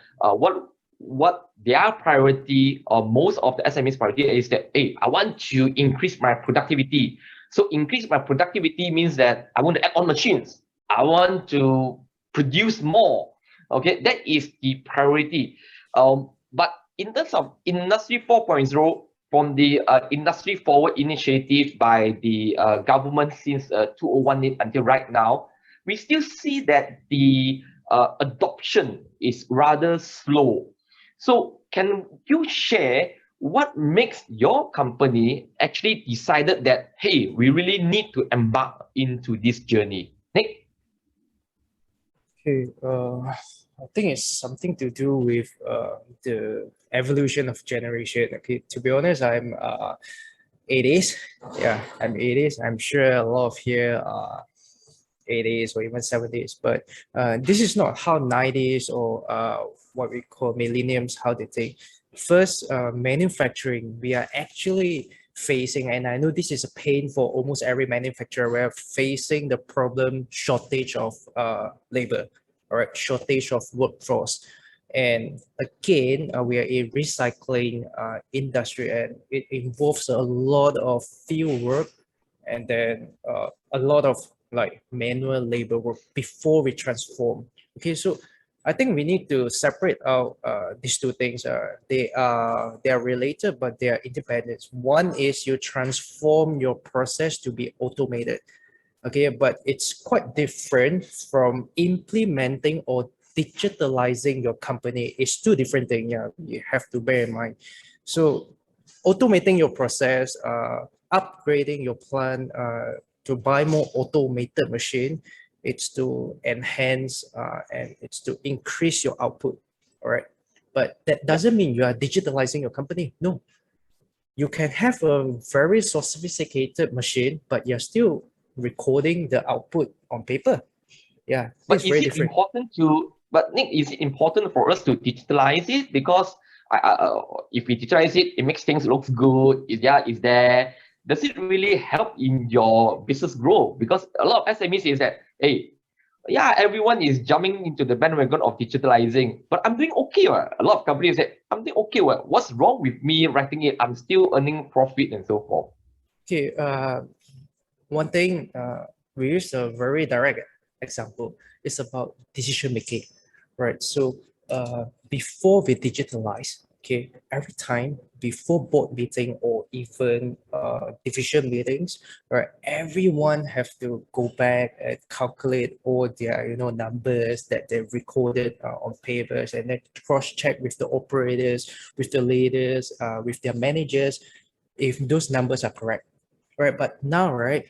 what their priority, or most of the SMEs priority, is that, hey, I want to increase my productivity. So increase my productivity means that I want to add on machines, I want to produce more. Okay, that is the priority. But in terms of Industry 4.0, from the Industry Forward initiative by the government since 2018 until right now, we still see that the adoption is rather slow. So can you share what makes your company actually decided that, hey, we really need to embark into this journey? Nick? Okay, I think it's something to do with the evolution of generation. Okay, to be honest, I'm 80s. Yeah, I'm 80s. I'm sure a lot of here are 80s or even 70s. But this is not how 90s or what we call millenniums, how they think. First, manufacturing, we are actually facing, and I know this is a pain for almost every manufacturer, we're facing the problem shortage of labor, all right, shortage of workforce. And again, we are a recycling industry, and it involves a lot of field work, and then a lot of like manual labor work before we transform. Okay, so I think we need to separate out these two things. They are related, but they are independent. One is you transform your process to be automated. Okay, but it's quite different from implementing or digitalizing your company. It's two different things. Yeah, you have to bear in mind. So automating your process, upgrading your plant to buy more automated machine, it's to enhance and it's to increase your output. All right, but that doesn't mean you are digitalizing your company. No, you can have a very sophisticated machine, but you're still recording the output on paper. Yeah, But it's is very it different. important to, but Nick, is it important for us to digitalize it? Because if we digitalize it, it makes things look good. Is there does it really help in your business growth? Because a lot of SMEs is that, hey, yeah, everyone is jumping into the bandwagon of digitalizing, but I'm doing okay. Right? A lot of companies say, I'm doing okay. Right? What's wrong with me writing it? I'm still earning profit and so forth. Okay, one thing, we use a very direct example. It's about decision making, right? So before we digitalize, okay, every time before board meeting or even division meetings, right, everyone have to go back and calculate all their numbers that they recorded on papers, and then cross check with the operators, with the leaders, with their managers, if those numbers are correct, right? But now, right,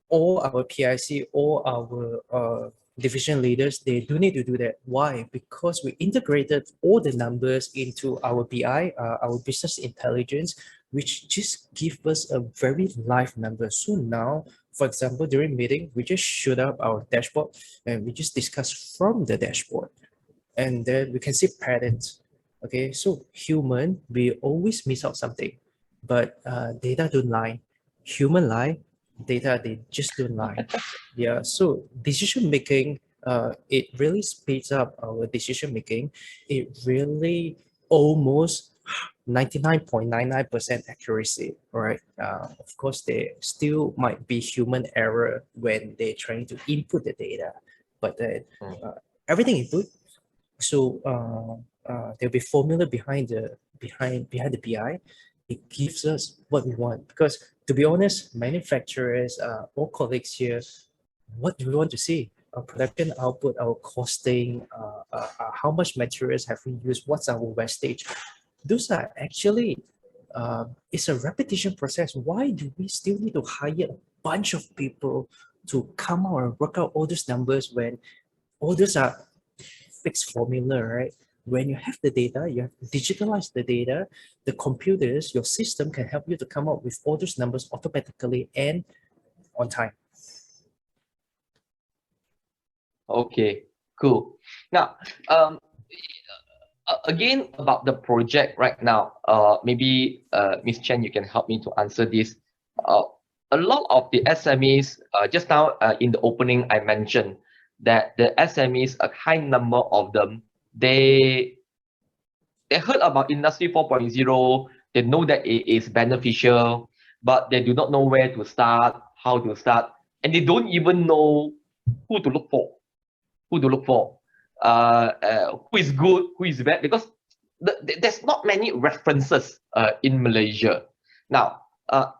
all our PIC, all our division leaders, they do need to do that. Why? Because we integrated all the numbers into our BI, our business intelligence, which just give us a very live number. So now, for example, during meeting, we just shoot up our dashboard and we just discuss from the dashboard. And then we can see patterns. Okay, so human, we always miss out something, but data don't lie. Human lie, data, they just don't lie. Yeah, so decision making, it really speeds up our decision making. It really almost 99.99% accuracy, right? Of course, there still might be human error when they're trying to input the data, but everything input. So there'll be formula behind the BI. It gives us what we want, because to be honest, manufacturers, all colleagues here, what do we want to see? Our production output, our costing, how much materials have we used, what's our wastage? Those are actually, it's a repetition process. Why do we still need to hire a bunch of people to come out and work out all those numbers when all those are fixed formula, right? When you have the data, you have to digitalize the data, the computers, your system can help you to come up with all those numbers automatically and on time. Okay, cool. Now, again, about the project right now, maybe Ms. Chen, you can help me to answer this. A lot of the SMEs, just now in the opening, I mentioned that the SMEs, a high number of them, they heard about Industry 4.0, they know that it is beneficial, but they do not know where to start, how to start, and they don't even know who to look for. Who is good, who is bad, because there's not many references in Malaysia. Now,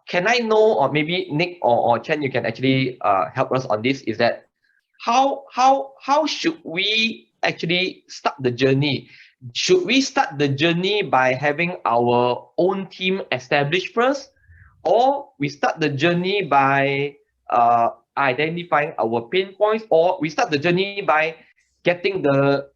can I know, or maybe Nick or Chen, you can actually help us on this, is that how should we actually start the journey? Should we start the journey by having our own team established first, or we start the journey by identifying our pain points, or we start the journey by getting the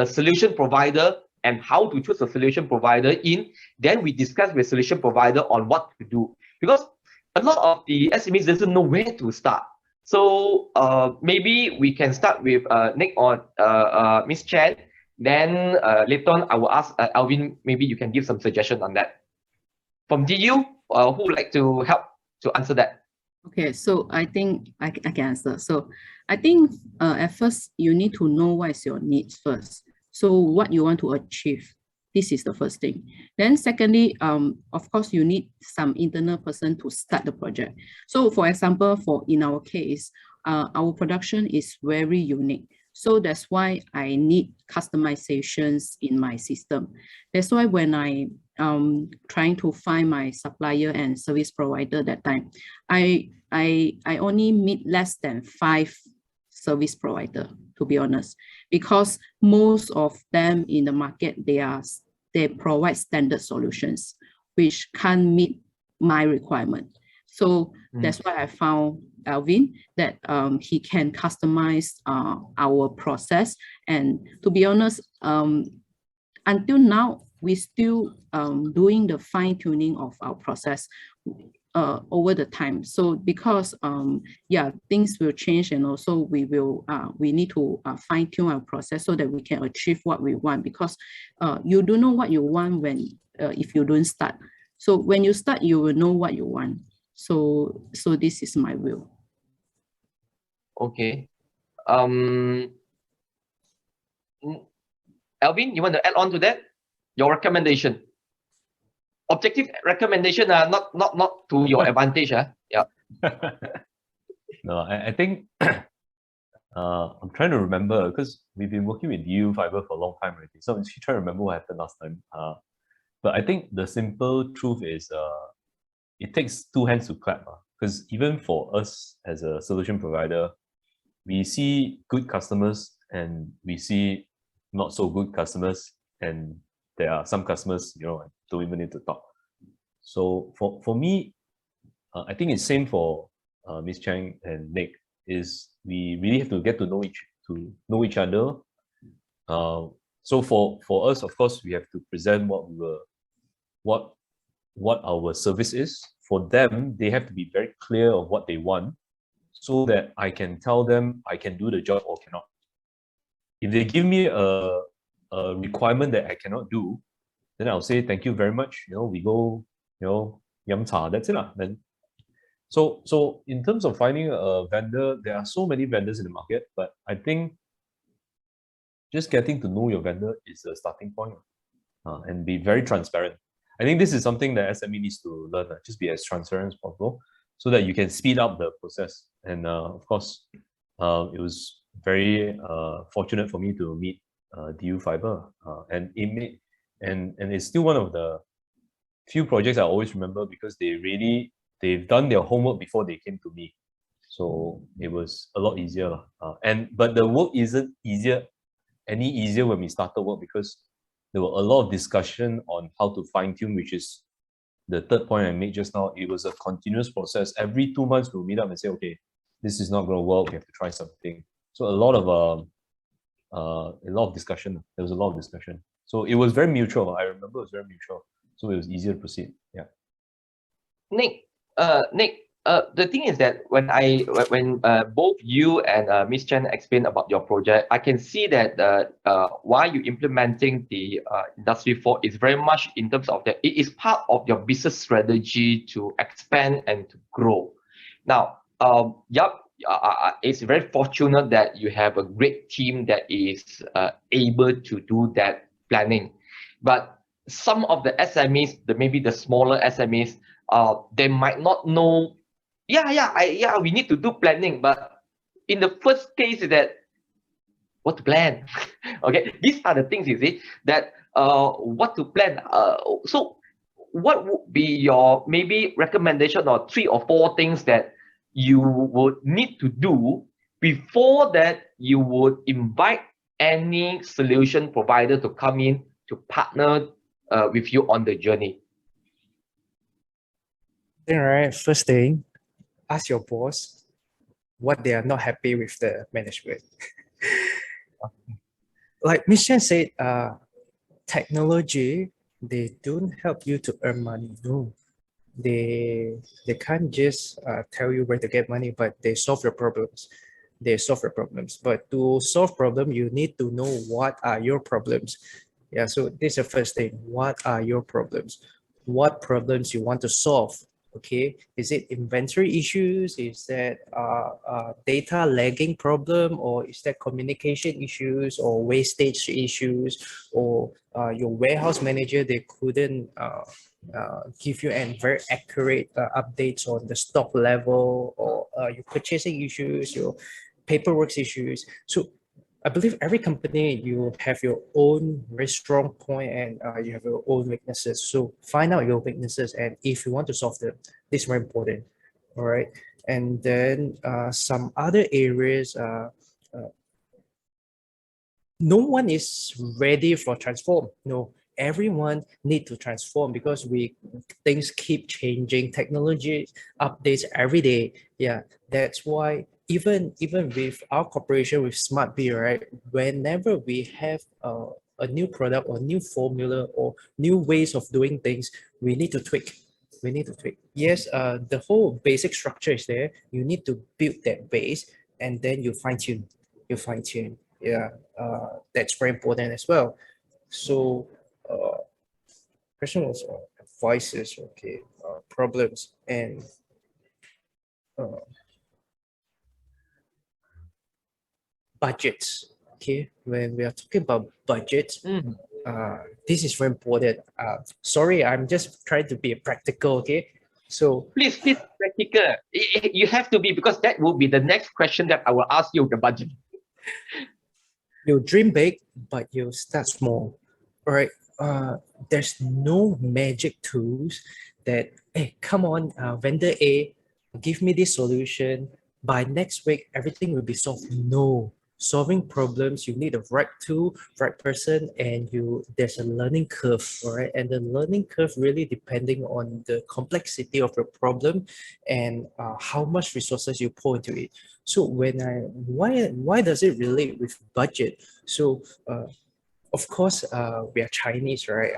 solution provider and how to choose a solution provider in, then we discuss with solution provider on what to do? Because a lot of the SMEs doesn't know where to start. So maybe we can start with Nick or Ms. Chen. Then later on, I will ask Alvin, maybe you can give some suggestion on that. From Diyou, who would like to help to answer that? Okay, so I think I can answer. So I think at first you need to know what is your needs first. So what you want to achieve, this is the first thing. Then secondly, of course, you need some internal person to start the project. So for example, in our case, our production is very unique. So that's why I need customizations in my system. That's why when I trying to find my supplier and service provider that time, I only meet less than 5 service provider, to be honest, because most of them in the market, they provide standard solutions which can't meet my requirement. So that's why I found Alvin, that he can customize our process. And to be honest, until now, we still doing the fine tuning of our process over the time. So because yeah, things will change, and also we need to fine tune our process so that we can achieve what we want, because you don't know what you want when if you don't start. So when you start, you will know what you want. So this is my will. Okay. Alvin, you want to add on to that? Your recommendation. Objective recommendation are not to your advantage. Yeah. No, I think I'm trying to remember because we've been working with Diyou Fibre for a long time already. So I'm just trying to remember what happened last time. But I think the simple truth is it takes two hands to clap. Because even for us as a solution provider, we see good customers and we see not so good customers, and there are some customers, don't even need to talk. So for me, I think it's same for Ms. Chang and Nick, is we really have to get to know each other. So for us, of course, we have to present what our service is. For them, they have to be very clear of what they want, so that I can tell them I can do the job or cannot. If they give me a requirement that I cannot do, then I'll say thank you very much. We go, yum cha, that's it. Then so in terms of finding a vendor, there are so many vendors in the market, but I think just getting to know your vendor is a starting point, and be very transparent. I think this is something that SME needs to learn. Just be as transparent as possible, so that you can speed up the process. And of course, it was very fortunate for me to meet Diyou Fibre, and it's still one of the few projects I always remember, because they've done their homework before they came to me, so it was a lot easier. But the work isn't any easier when we started work, because there were a lot of discussion on how to fine tune, which is the third point I made just now. It was a continuous process. Every 2 months we'll meet up and say, okay, this is not going to work, we have to try something. So a lot of discussion. There was a lot of discussion. So it was very mutual. I remember it was very mutual. So it was easier to proceed. Yeah. Nick, the thing is that when both you and Ms. Chen explain about your project, I can see that while you implementing the Industry 4 is very much in terms of that it is part of your business strategy to expand and to grow. Now, it's very fortunate that you have a great team that is able to do that planning. But some of the SMEs, maybe the smaller SMEs, they might not know. We need to do planning, but in the first case is that what to plan. Okay, these are the things, you see, that what to plan. So what would be your maybe recommendation, or 3 or 4 things that you would need to do before that you would invite any solution provider to come in to partner with you on the journey? All right, first thing, ask your boss what they are not happy with the management. Like Ms. Chen said, technology, they don't help you to earn money. No, they can't just tell you where to get money, but they solve your problems. They solve your problems. But to solve problem, you need to know what are your problems. Yeah, so this is the first thing. What are your problems? What problems you want to solve? Okay, is it inventory issues? Is that data lagging problem, or is that communication issues, or wastage issues, or your warehouse manager, they couldn't give you a very accurate updates on the stock level, or your purchasing issues, your paperwork issues. So I believe every company, you have your own very strong point, and you have your own weaknesses. So find out your weaknesses, and if you want to solve them, this is very important. All right. And then some other areas, no one is ready for transform. No, everyone need to transform, because things keep changing. Technology updates every day. Yeah, that's why even with our cooperation with SmartB, right, whenever we have a new product or new formula or new ways of doing things, we need to tweak. We need to tweak. Yes, the whole basic structure is there. You need to build that base, and then you fine tune. You fine tune. Yeah, that's very important as well. So, question was voices, okay, problems, and budgets. Okay, when we are talking about budgets, this is very important. Sorry, I'm just trying to be practical. Okay, so Please, practical. You have to be, because that will be the next question that I will ask you, the budget. you dream big, but you start small. All right. There's no magic tools that, hey, come on, vendor A, give me this solution. By next week, everything will be solved. No. Solving problems, you need the right tool, right person, and there's a learning curve, all right? And the learning curve really depending on the complexity of the problem and how much resources you pour into it. So why does it relate with budget? So of course, we are Chinese, right?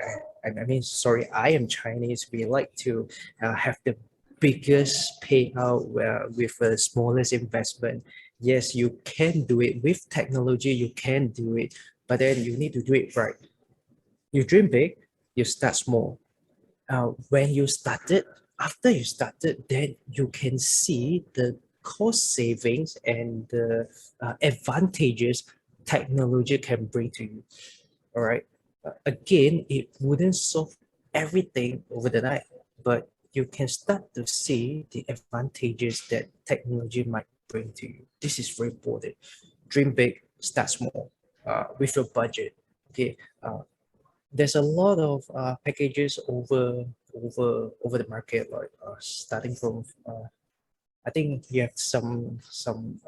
I mean, sorry, I am Chinese. We like to have the biggest payout with the smallest investment. Yes, you can do it with technology. You can do it, but then you need to do it right. You dream big, you start small. When you started, after you started, then you can see the cost savings and the advantages technology can bring to you. All right. Again, it wouldn't solve everything over the night, but you can start to see the advantages that technology might bring to you. This is very important. Dream big, start small, with your budget. Okay. There's a lot of packages over the market, like starting from I think you have some from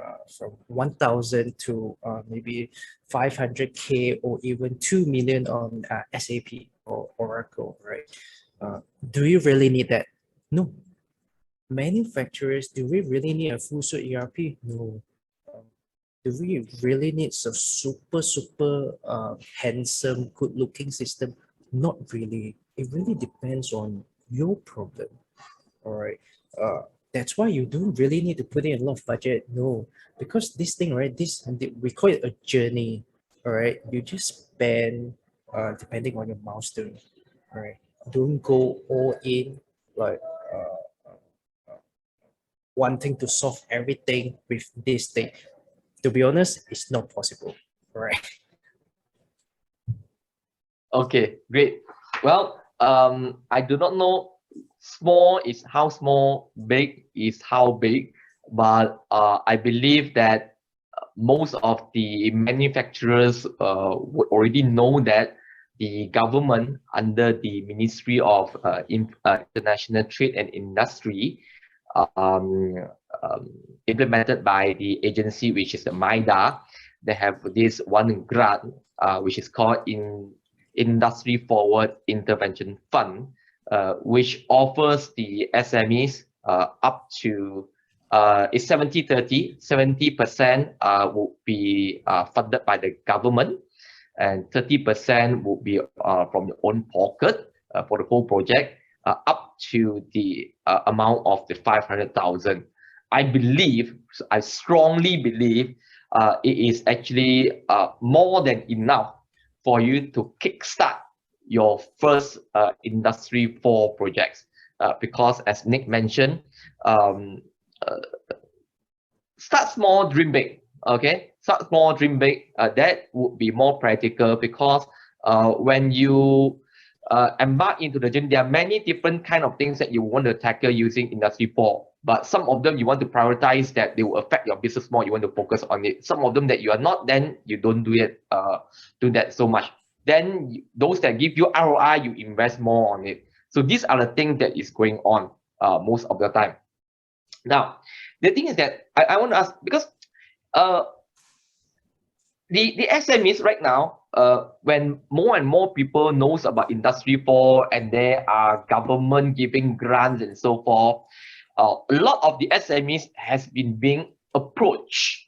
1,000 to maybe 500K or even 2 million on SAP or Oracle, right? Do you really need that? No. Manufacturers, do we really need a full suite ERP? No. Do we really need a super handsome, good looking system? Not really. It really depends on your problem. All right. That's why you don't really need to put in a lot of budget. No, because this thing, right? We call it a journey. All right. You just spend depending on your milestone. All right. Don't go all in like wanting to solve everything with this thing. To be honest, it's not possible. All right. Okay, great. Well, I do not know small is how small, big is how big, but I believe that most of the manufacturers would already know that the government under the Ministry of International Trade and Industry, implemented by the agency which is the MIDA, they have this one grant which is called Industry Forward Intervention Fund, which offers the SMEs up to it's 70-30. 70% will be funded by the government, and 30% will be from your own pocket for the whole project, up to the amount of the 500,000. I strongly believe it is actually more than enough for you to kickstart your first Industry 4 projects, because as Nick mentioned, start small, dream big. Okay, start small, dream big. That would be more practical, because when you embark into the journey, there are many different kind of things that you want to tackle using Industry 4. But some of them you want to prioritize that they will affect your business more. You want to focus on it. Some of them that you are not, then you don't do that so much. Then those that give you ROI, you invest more on it. So these are the things that is going on most of the time. Now, the thing is that I want to ask, because the SMEs right now, when more and more people knows about Industry 4 and there are government giving grants and so forth, a lot of the SMEs has been being approached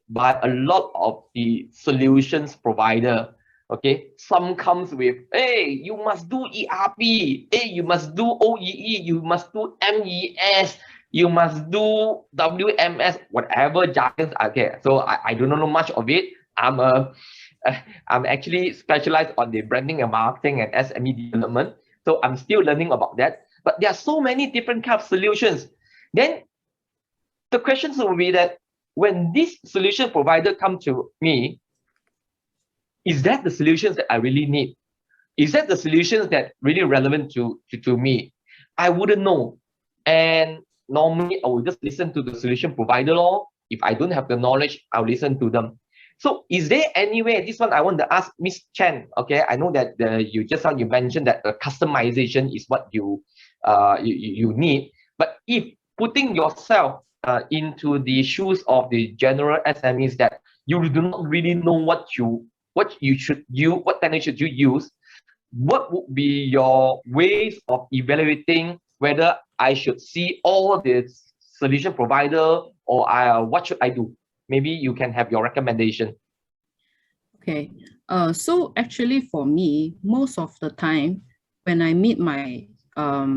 by a lot of the solutions provider. Okay, some comes with, hey, you must do ERP, hey, you must do OEE, you must do MES, you must do WMS, whatever jargons are there. So I don't know much of it. I'm actually specialized on the branding and marketing and SME development. So I'm still learning about that. But there are so many different kind of solutions. Then the questions will be that when this solution provider come to me, is that the solutions that I really need? Is that the solutions that really relevant to me? I wouldn't know. And normally I will just listen to the solution provider law. If I don't have the knowledge, I'll listen to them. So is there any way, this one I want to ask Ms. Chen, okay? I know that you just you mentioned that the customization is what you need. But if putting yourself into the shoes of the general SMEs that you do not really know what you should use, what technique should you use, what would be your ways of evaluating whether I should see all the solution provider or what should I do? Maybe you can have your recommendation. Okay, so actually for me, most of the time when I meet my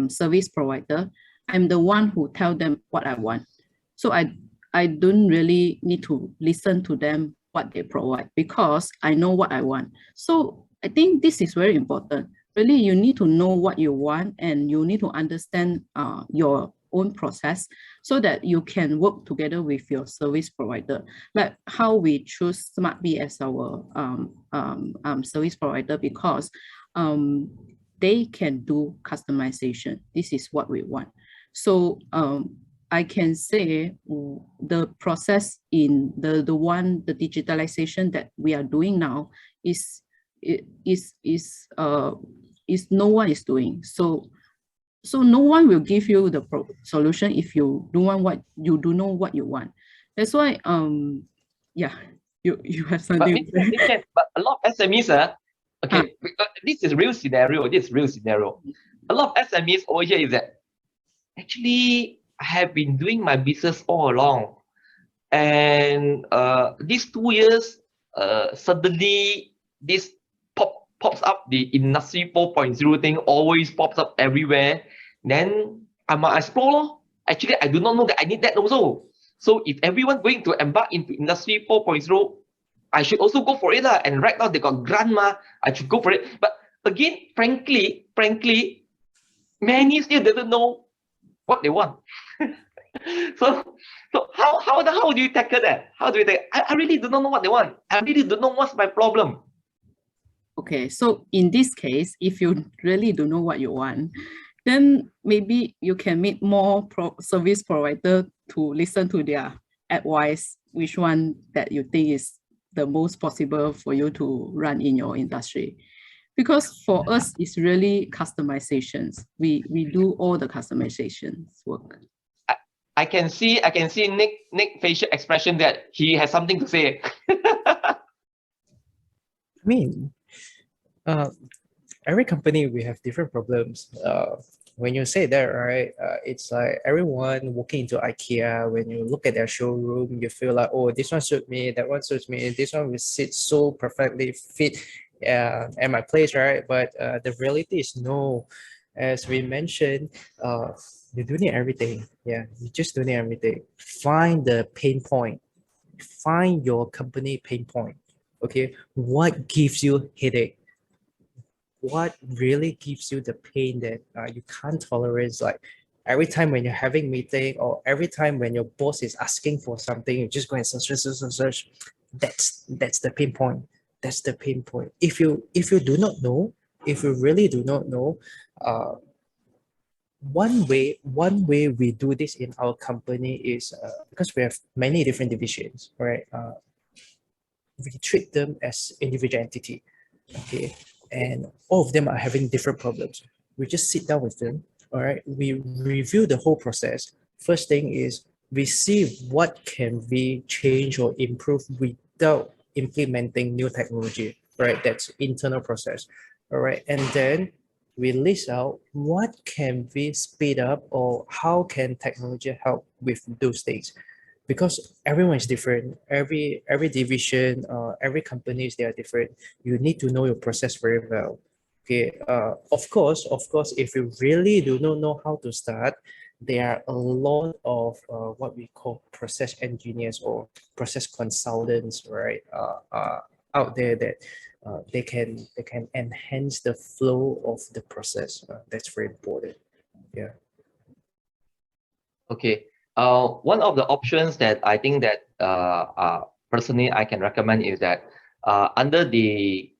service provider, I'm the one who tell them what I want. So I don't really need to listen to them what they provide because I know what I want. So I think this is very important. Really, you need to know what you want and you need to understand your own process so that you can work together with your service provider. Like how we choose SmartB as our service provider because they can do customization. This is what we want. So I can say the process in the digitalization that we are doing now is no one is doing. So no one will give you the solution if you don't know what you want. That's why yeah, you have something. But a lot of SMEs okay, this is real scenario. A lot of SMEs over here is that actually I have been doing my business all along, and these 2 years suddenly this pops up, the industry 4.0 thing always pops up everywhere. Then I might explore. Actually, I do not know that I need that also. So if everyone going to embark into industry 4.0, I should also go for it. And right now they got grant, I should go for it. But again, frankly, many still doesn't know what they want. So how do you tackle that? How do you take? I really do not know what they want. I really do not know what's my problem. Okay, so in this case, if you really don't know what you want, then maybe you can meet more service provider to listen to their advice, which one that you think is the most possible for you to run in your industry. Because for us, it's really customizations. We do all the customizations work. I can see Nick facial expression that he has something to say. I mean, every company we have different problems. When you say that, right, it's like everyone walking into IKEA. When you look at their showroom, you feel like, oh, this one suits me, that one suits me, this one will sit so perfectly fit at my place, right? But the reality is no. As we mentioned, you do need everything. Yeah, you just do need everything. Find the pain point. Find your company pain point. Okay, what gives you headache? What really gives you the pain that you can't tolerate? Like every time when you're having meeting or every time when your boss is asking for something, you just go and search. That's the pain point. That's the pain point. If you do not know, if you really do not know, one way we do this in our company is because we have many different divisions, right? We treat them as individual entity, okay, and all of them are having different problems. We just sit down with them, all right, we review the whole process. First thing is we see what can we change or improve without implementing new technology, right? That's internal process, all right, and then we list out what can we speed up or how can technology help with those things. Because everyone is different, every division, every companies, they are different. You need to know your process very well. Okay, of course, if you really do not know how to start, there are a lot of what we call process engineers or process consultants, right? Out there that they can enhance the flow of the process. That's very important. Yeah. Okay. One of the options that I think that personally I can recommend is that under the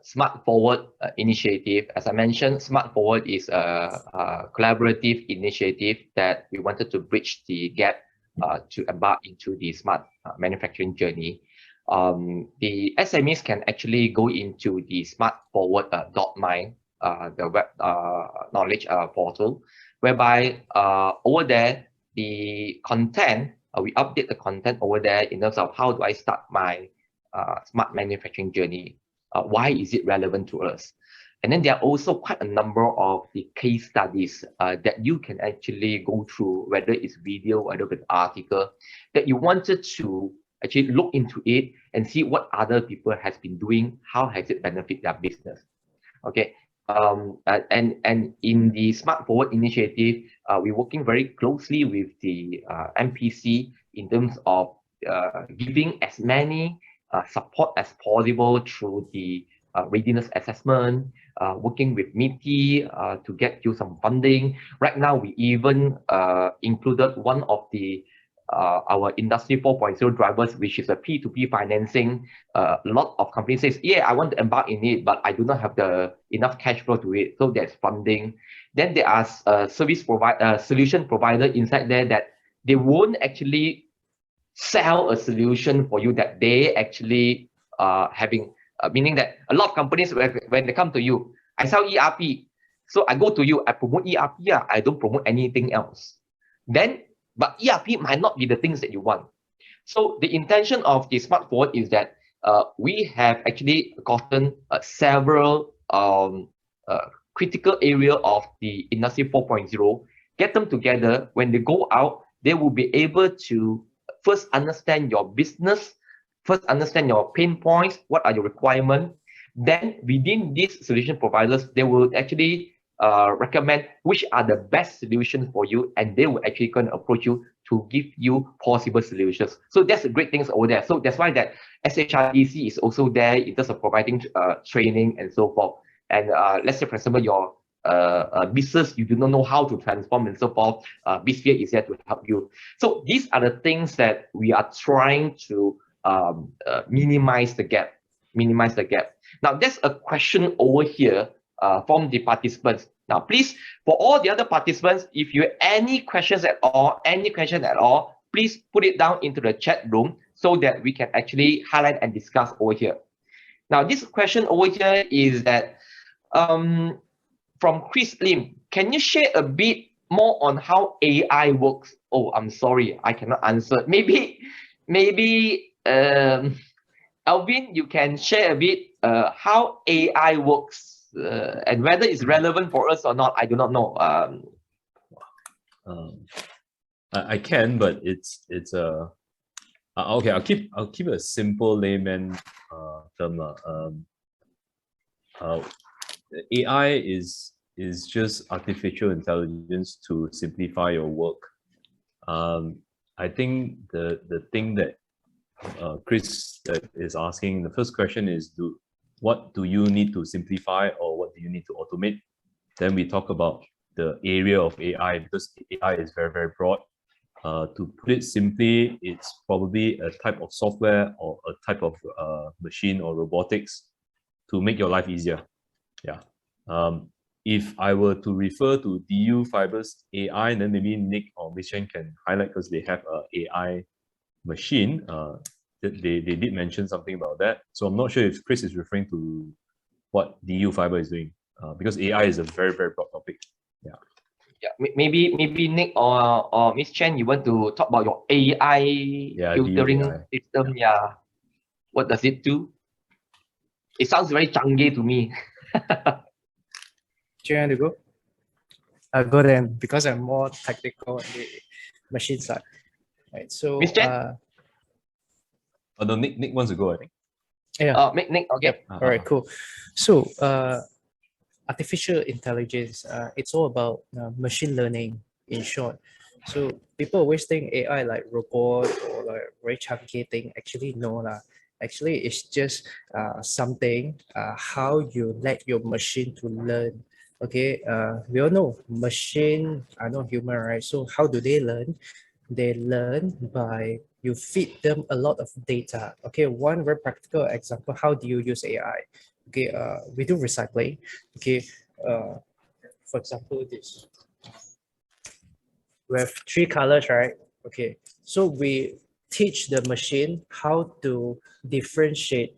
Smart Forward initiative, as I mentioned, Smart Forward is a collaborative initiative that we wanted to bridge the gap to embark into the smart manufacturing journey. The SMEs can actually go into the smartforward.mind, the web knowledge portal, whereby over there, the content, we update the content over there in terms of how do I start my smart manufacturing journey? Why is it relevant to us? And then there are also quite a number of the case studies that you can actually go through, whether it's video, whether it's article, that you wanted to actually look into it and see what other people has been doing, how has it benefit their business. Okay. And in the Smart Forward initiative, we're working very closely with the MPC in terms of giving as many support as possible through the readiness assessment, working with MIPI to get you some funding. Right now, we even included one of the our Industry 4.0 drivers, which is a P2P financing. A lot of companies says, yeah, I want to embark in it, but I do not have the enough cash flow to it. So there's funding. Then there are solution provider inside there that they won't actually sell a solution for you that they actually having, meaning that a lot of companies, when they come to you, I sell ERP. So I go to you, I promote ERP, I don't promote anything else. But ERP might not be the things that you want. So the intention of the Smart Forward is that we have actually gotten several critical area of the Industry 4.0, get them together. When they go out, they will be able to first understand your business, first understand your pain points, what are your requirements. Then within these solution providers, they will actually recommend which are the best solutions for you, and they will actually going to approach you to give you possible solutions. So that's the great things over there. So that's why that SHRDC is also there in terms of providing training and so forth. And let's say, for example, your business, you do not know how to transform and so forth, BizSphere is there to help you. So these are the things that we are trying to minimize the gap. Now, there's a question over here from the participants. Now, please, for all the other participants, if you have any questions at all, please put it down into the chat room so that we can actually highlight and discuss over here. Now, this question over here is that from Chris Lim, can you share a bit more on how AI works? Oh, I'm sorry, I cannot answer. Maybe Alvin, you can share a bit how AI works and whether it's relevant for us or not. I do not know. I can, but it's okay. I'll keep a simple layman term. AI is just artificial intelligence to simplify your work. I think the thing that Chris is asking, the first question is, what do you need to simplify, or what do you need to automate? Then we talk about the area of AI, because AI is very, very broad. To put it simply, it's probably a type of software or a type of machine or robotics to make your life easier. Yeah. If I were to refer to Diyou Fibre's AI, then maybe Nick or Ms. Chen can highlight, because they have an AI machine. They did mention something about that. So I'm not sure if Chris is referring to what Diyou Fibre is doing, because AI is a very, very broad topic. Yeah. Yeah, maybe Nick or Ms. Chen, you want to talk about your AI filtering system? Yeah. What does it do? It sounds very Changi to me. Do you want to go? I'll go then, because I'm more technical on the machine side. Right. So Ms. Chen? Oh, no, Nick wants to go, I think. Yeah. Nick, okay. All right, cool. So artificial intelligence, it's all about machine learning in short. So people always think AI like robot or like very chunky thing. Actually, no lah. Actually, it's just something how you let your machine to learn. Okay, we all know machine are not human, right? So how do they learn? They learn by you feed them a lot of data. Okay, one very practical example, how do you use AI? Okay, we do recycling. Okay, for example, this. We have 3 colors, right? Okay, so we teach the machine how to differentiate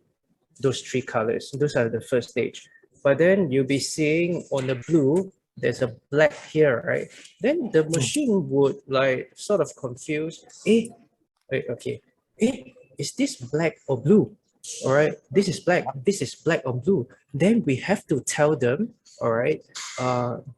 those 3 colors. Those are the first stage. But then you'll be seeing on the blue, there's a black here, right? Then the machine would like sort of confuse, okay, is this black or blue? All right, this is black or blue. Then we have to tell them, all right,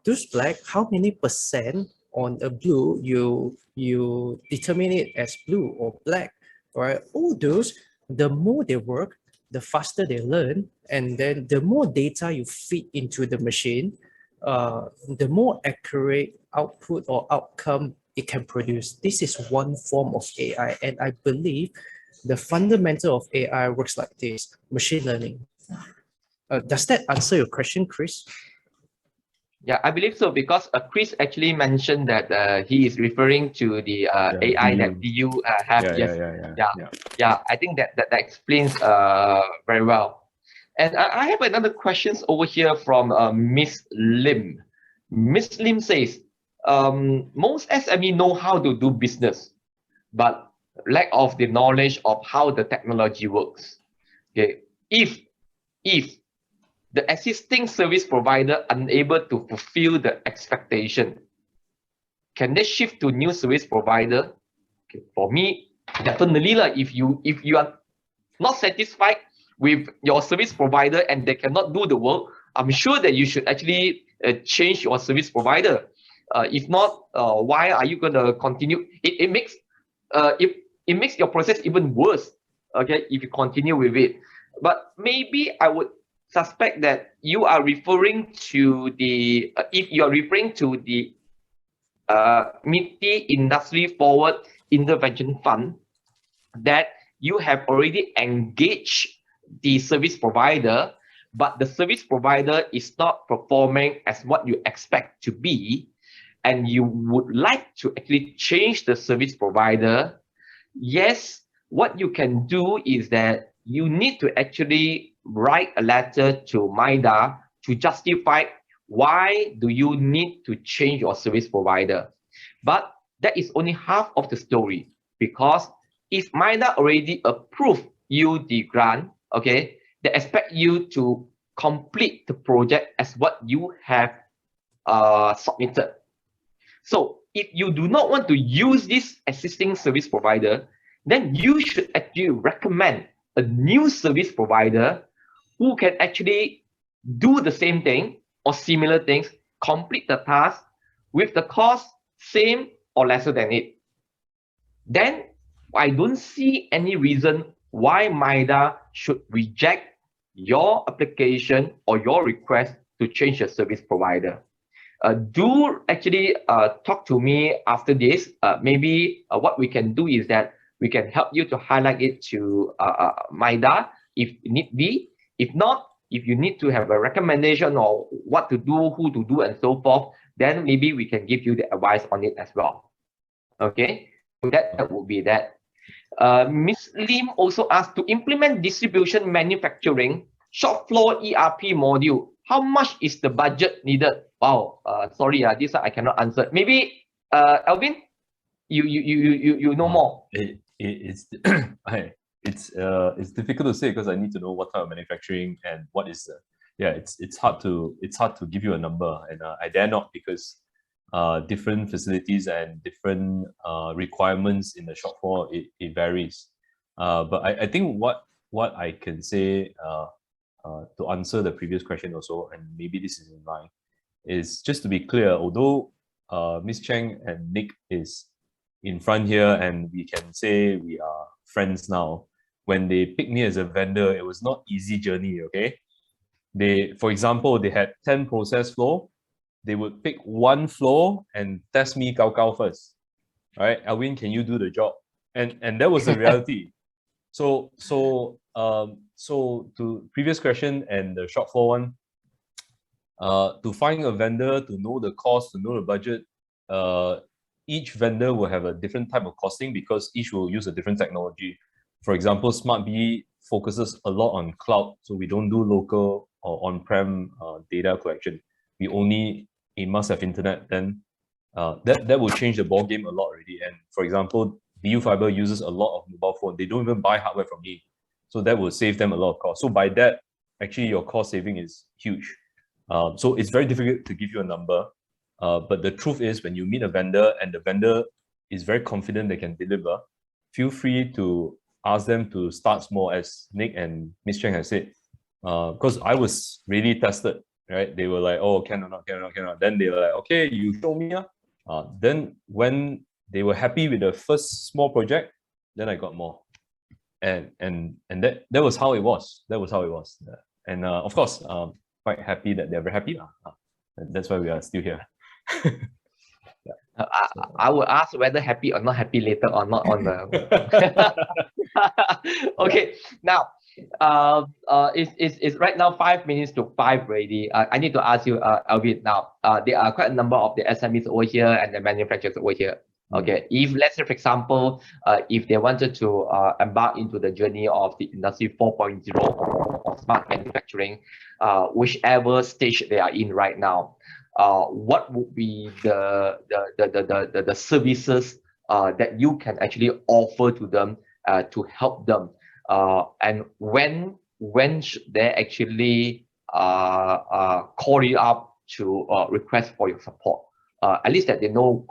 this black, how many percent on a blue you determine it as blue or black, all right? All those, the more they work, the faster they learn, and then the more data you feed into the machine, the more accurate output or outcome it can produce. This is one form of AI, and I believe the fundamental of AI works like this: machine learning. Does that answer your question, Chris? Yeah, I believe so, because Chris actually mentioned that he is referring to the AI that you have. Yeah. I think that explains very well. And I have another questions over here from Miss Lim. Miss Lim says, most SME know how to do business, but lack of the knowledge of how the technology works. Okay, if the existing service provider unable to fulfill the expectation, can they shift to new service provider? Okay, for me, definitely if you are not satisfied with your service provider and they cannot do the work, I'm sure that you should actually change your service provider. If not, why are you going to continue? It makes your process even worse. Okay, if you continue with it. But maybe I would suspect that you are referring to the if you are referring to the MITI Industry Forward Intervention Fund, that you have already engaged the service provider, but the service provider is not performing as what you expect to be, and you would like to actually change the service provider. Yes, what you can do is that you need to actually write a letter to MIDA to justify why do you need to change your service provider. But that is only half of the story, because if MIDA already approved you the grant, okay, they expect you to complete the project as what you have submitted. So if you do not want to use this existing service provider, then you should actually recommend a new service provider who can actually do the same thing or similar things, complete the task with the cost same or lesser than it. Then I don't see any reason why MIDA should reject your application or your request to change your service provider. Do actually talk to me after this. Maybe what we can do is that we can help you to highlight it to MIDA if need be. If not, if you need to have a recommendation or what to do, who to do, and so forth, then maybe we can give you the advice on it as well. Okay, so that would be that. Ms. Lim also asked, to implement distribution manufacturing shop floor ERP module, how much is the budget needed? Wow, sorry, this I cannot answer. Maybe Alvin, you know more. It's difficult to say because I need to know what type of manufacturing and what is the, it's hard to give you a number, and I dare not, because different facilities and different requirements in the shop floor, it varies. But I think what I can say to answer the previous question also, and maybe this is in line, is just to be clear, although Ms. Cheng and Nick is in front here and we can say we are friends now, when they picked me as a vendor, it was not easy journey, okay? For example, they had 10 process flow. They would pick one floor and test me Cao first. All right, Alwin, can you do the job? And that was the reality. So so to previous question and the shortfall one, to find a vendor, to know the cost, to know the budget, each vendor will have a different type of costing because each will use a different technology. For example, SmartB focuses a lot on cloud, so we don't do local or on-prem data collection. We only, it must have internet. Then that will change the ball game a lot already. And for example, Diyou Fibre uses a lot of mobile phone. They don't even buy hardware from me, so that will save them a lot of cost. So by that, actually, your cost saving is huge. So it's very difficult to give you a number. But the truth is, when you meet a vendor and the vendor is very confident they can deliver, feel free to ask them to start small, as Nick and Ms. Cheng has said. Because I was really tested, right? They were like, oh, can or not, can or not, can or not. Then they were like, okay, you show me. Then when they were happy with the first small project, then I got more. And that was how it was. That was how it was. And of course, quite happy that they're very happy. That's why we are still here. I will ask whether happy or not happy later or not on the. Okay, now it's right now 5 minutes to 5 already. I need to ask you, Alvin. Now, there are quite a number of the SMEs over here and the manufacturers over here. Okay, if let's say, for example, if they wanted to embark into the journey of the Industry 4.0 of smart manufacturing, whichever stage they are in right now, what would be the services that you can actually offer to them to help them, and when should they actually call you up to request for your support? At least that they know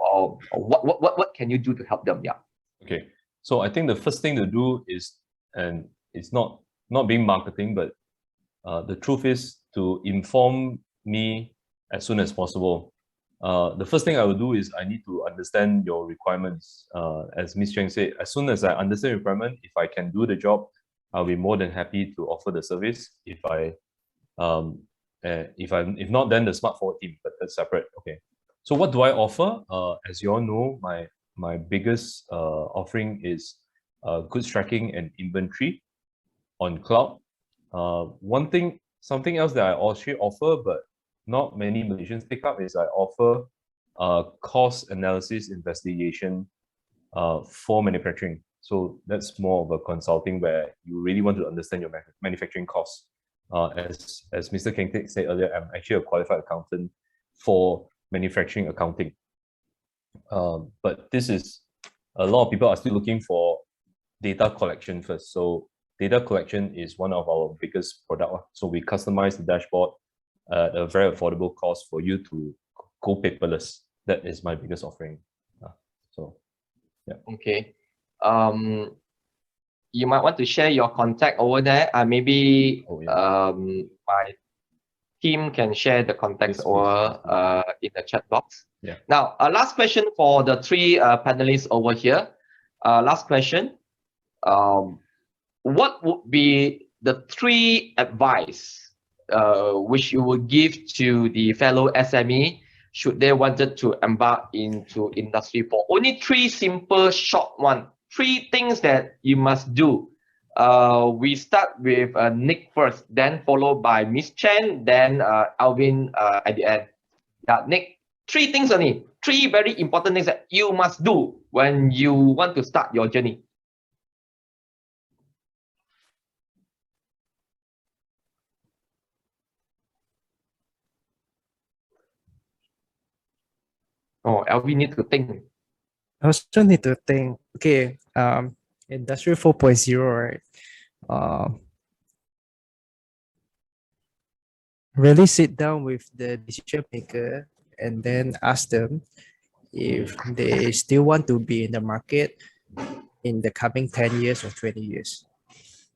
what can you do to help them. Yeah. Okay, so I think the first thing to do is, and it's not being marketing, but the truth is to inform me as soon as possible. The first thing I will do is I need to understand your requirements. As Ms. Cheng said, as soon as I understand your requirement, if I can do the job, I'll be more than happy to offer the service. If not, then the Smart Forward team, but that's separate. Okay. So what do I offer? As you all know, my biggest offering is goods tracking and inventory on cloud. Something else that I also offer, but not many Malaysians take up, is I offer cost analysis investigation for manufacturing. So that's more of a consulting where you really want to understand your manufacturing costs. As Mr. Keng said earlier, I'm actually a qualified accountant for manufacturing accounting. But this is, a lot of people are still looking for data collection first. So data collection is one of our biggest products. So we customize the dashboard at a very affordable cost for you to go paperless. That is my biggest offering. So, yeah. Okay. You might want to share your contact over there. Maybe my team can share the contacts over in the chat box. Yeah. Now, last question for the 3 panelists over here. Last question. What would be the 3 advice which you would give to the fellow SME should they wanted to embark into Industry 4? Only 3 simple, short one. 3 things that you must do. We start with Nick first, then followed by Ms. Chen, then Alvin at the end. Yeah, Nick, 3 things only. 3 very important things that you must do when you want to start your journey. Oh, Alvin need to think. I also need to think. Okay, Industry 4.0, right? Really sit down with the decision maker and then ask them if they still want to be in the market in the coming 10 years or 20 years.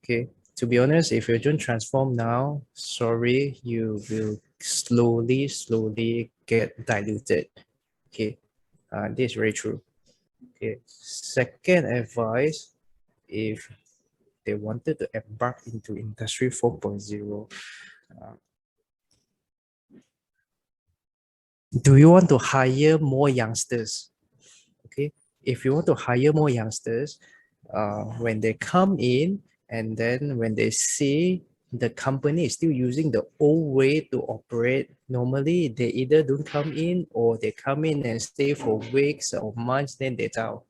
Okay, to be honest, if you don't transform now, sorry, you will slowly get diluted. Okay, this is very true. Okay, second advice, if they wanted to embark into Industry 4.0, do you want to hire more youngsters? Okay, if you want to hire more youngsters, when they come in And then when they see the company is still using the old way to operate, normally they either don't come in or they come in and stay for weeks or months, then they out.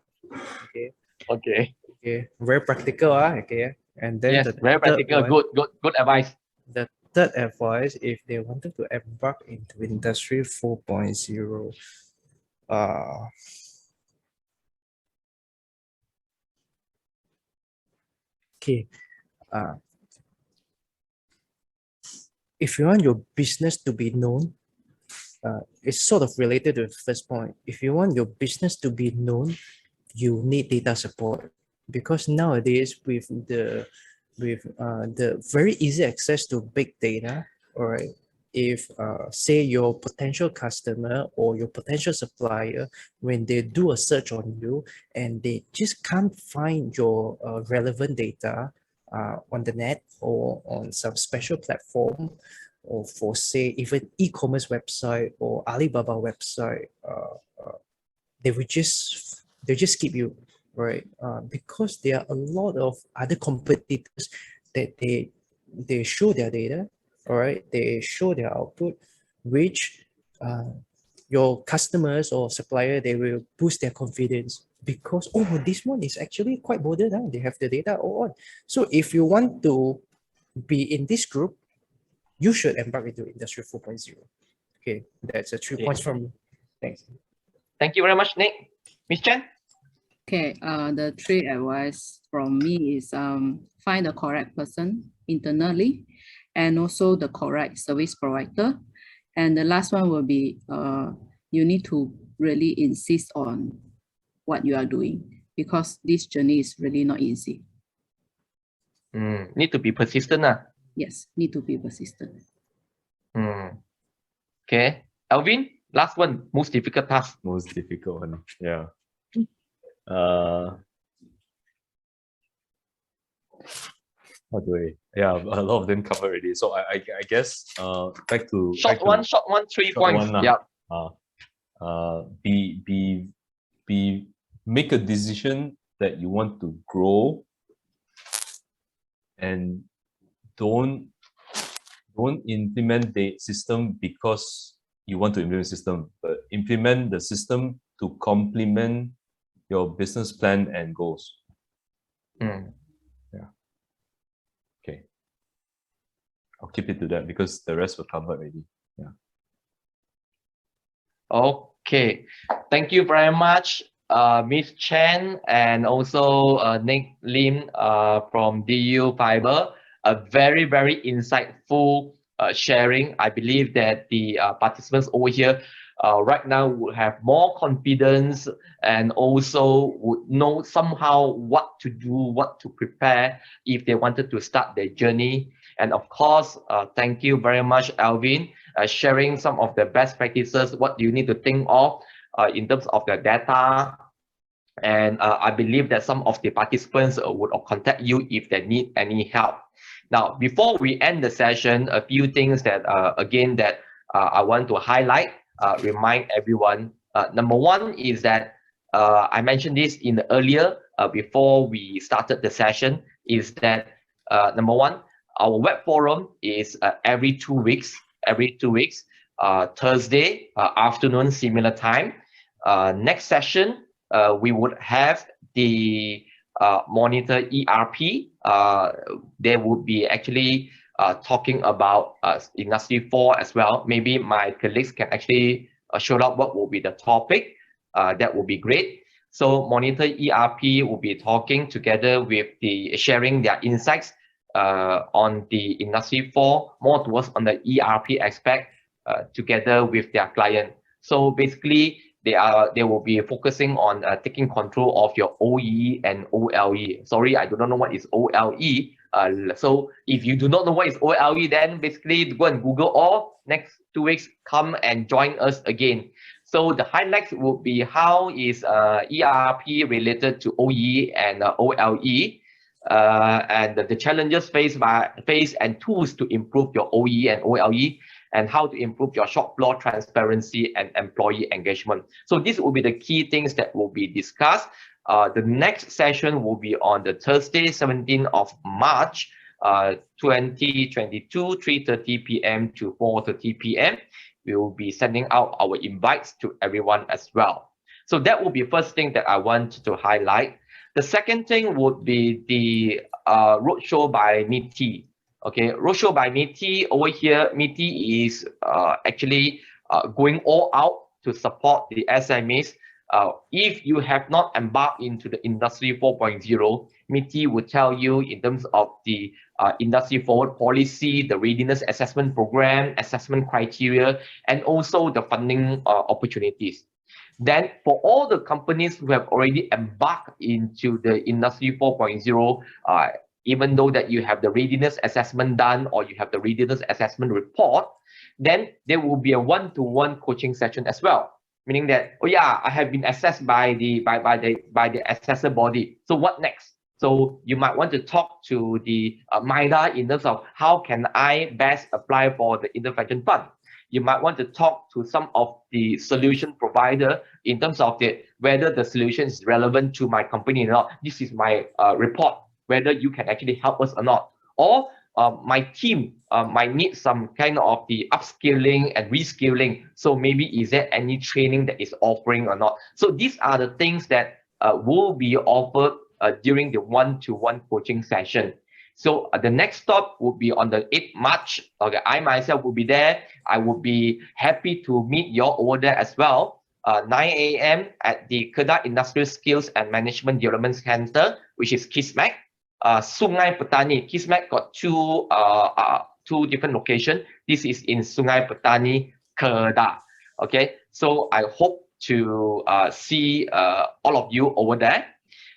Okay. Okay. Okay. Very practical, okay. And then Yes, the very third practical. one, Good advice. the third advice, if they wanted to embark into industry 4.0, okay, if you want your business to be known, it's sort of related to the first point. If you want your business to be known, you need data support, because nowadays with the very easy access to big data, all right, if say your potential customer or your potential supplier, when they do a search on you and they just can't find your relevant data on the net or on some special platform, or for say even e-commerce website or Alibaba website, they will just skip you, right? Because there are a lot of other competitors that they show their data, all right, they show their output, which your customers or supplier, they will boost their confidence because, oh, this one is actually quite bothered, they have the data all on. So if you want to be in this group, you should embark into Industry 4.0. Okay, that's a 3 points from me. Thanks. Thank you very much, Nick. Ms. Chen? Okay, the 3 advice from me is find the correct person internally and also the correct service provider. And the last one will be you need to really insist on what you are doing, because this journey is really not easy. Need to be persistent. Yes, need to be persistent. Okay. Alvin, last one, most difficult task. Most difficult one. Yeah. How do I? Yeah, a lot of them covered already. So I guess back to Short one, 3 points. Yeah. Make a decision that you want to grow, and don't implement the system because you want to implement system, but implement the system to complement your business plan and goals. Yeah. Okay. I'll keep it to that because the rest will cover already. Yeah. Okay. Thank you very much, Ms. Chen, and also Nick Lim from Diyou Fibre. A very, very insightful sharing. I believe that the participants over here right now would have more confidence and also would know somehow what to do, what to prepare if they wanted to start their journey. And of course, thank you very much, Alvin, sharing some of the best practices, what do you need to think of in terms of the data. And I believe that some of the participants would contact you if they need any help. Now, before we end the session, a few things that, again, that I want to highlight, remind everyone. Number one is that I mentioned this in the earlier, before we started the session, is that number one, our web forum is every 2 weeks, Thursday afternoon, similar time. Next session, we would have the monitor ERP. They would be actually talking about Industry 4 as well. Maybe my colleagues can actually show up what will be the topic. That would be great. So monitor ERP will be talking together with the sharing their insights on the Industry 4, more towards on the ERP aspect together with their client. So basically, they will be focusing on taking control of your OE and OLE. Sorry, I do not know what is OLE. So if you do not know what is OLE, then basically go and Google, or next 2 weeks, come and join us again. So the highlights will be how is ERP related to OE and OLE, and the challenges faced and tools to improve your OE and OLE, and how to improve your shop floor transparency and employee engagement. So these will be the key things that will be discussed. The next session will be on the Thursday, 17th of March, 2022, 3:30 p.m. to 4:30 p.m. We will be sending out our invites to everyone as well. So that will be first thing that I want to highlight. The second thing would be the roadshow by MITI. Okay, roadshow by MITI over here. MITI is actually going all out to support the SMEs. If you have not embarked into the Industry 4.0, MITI will tell you in terms of the industry forward policy, the readiness assessment program, assessment criteria, and also the funding opportunities. Then for all the companies who have already embarked into the Industry 4.0, even though that you have the readiness assessment done or you have the readiness assessment report, then there will be a one-to-one coaching session as well. Meaning that, oh yeah, I have been assessed by the assessor body. So what next? So you might want to talk to the MIDA in terms of how can I best apply for the intervention fund. You might want to talk to some of the solution provider in terms of whether the solution is relevant to my company or not. This is my report, whether you can actually help us or not. Or my team might need some kind of the upskilling and reskilling. So maybe is there any training that is offering or not? So these are the things that will be offered during the one-to-one coaching session. So the next stop will be on the 8th March. Okay, I myself will be there. I will be happy to meet you all over there as well. 9 a.m. at the Kedah Industrial Skills and Management Development Center, which is KISMAC. Sungai Petani. KISMAC got two different locations. This is in Sungai Petani, Kedah. Okay, so I hope to see all of you over there.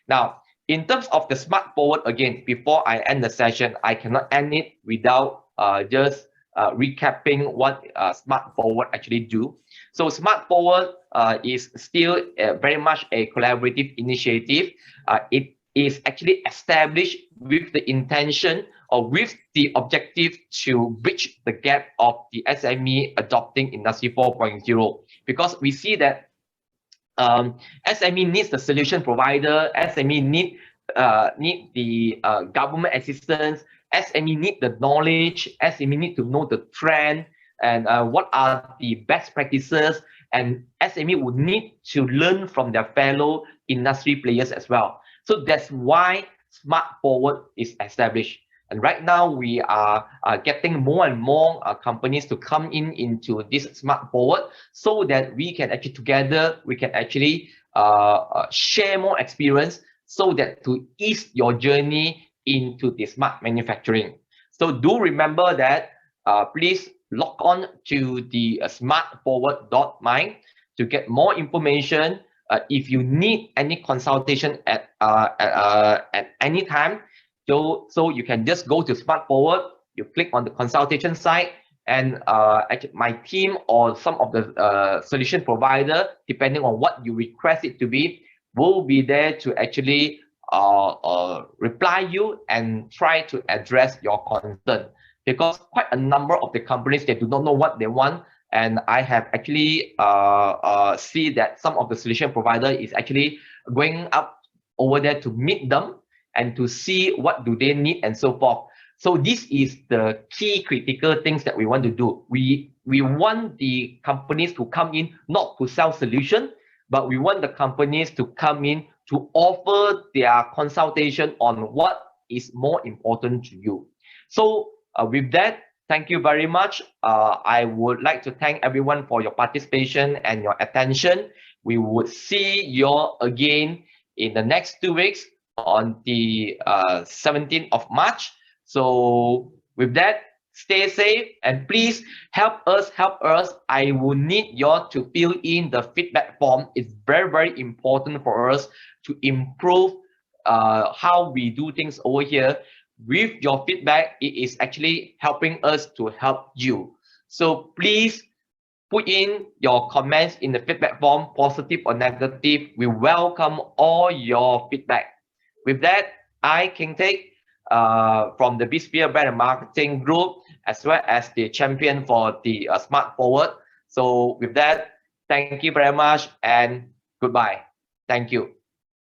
Now, in terms of the Smart Forward, again, before I end the session, I cannot end it without just recapping what Smart Forward actually do. So Smart Forward is still very much a collaborative initiative. It is actually established with the intention or with the objective to bridge the gap of the SME adopting Industry 4.0, because we see that SME needs the solution provider, SME need the government assistance, SME need the knowledge, SME need to know the trend and what are the best practices, and SME would need to learn from their fellow industry players as well. So that's why Smart Forward is established. And right now we are getting more and more companies to come into this Smart Forward, so that we can actually together, we can actually share more experience, so that to ease your journey into the smart manufacturing. So do remember that please log on to the smartforward.mind to get more information. If you need any consultation at any time, so you can just go to Smart Forward, you click on the consultation site, and actually my team or some of the solution provider, depending on what you request it to be, will be there to actually reply you and try to address your concern. Because quite a number of the companies, they do not know what they want, and I have actually see that some of the solution provider is actually going up over there to meet them and to see what do they need and so forth. So this is the key critical things that we want to do. We want the companies to come in not to sell solution, but we want the companies to come in to offer their consultation on what is more important to you. So with that, thank you very much. I would like to thank everyone for your participation and your attention. We would see you all again in the next 2 weeks on the 17th of March. So with that, stay safe and please help us. I will need you all to fill in the feedback form. It's very, very important for us to improve how we do things over here. With your feedback, it is actually helping us to help you. So please put in your comments in the feedback form, positive or negative. We welcome all your feedback. With that, I can take from the BSphere Brand and Marketing Group, as well as the champion for the Smart Forward. So with that, thank you very much and goodbye. Thank you.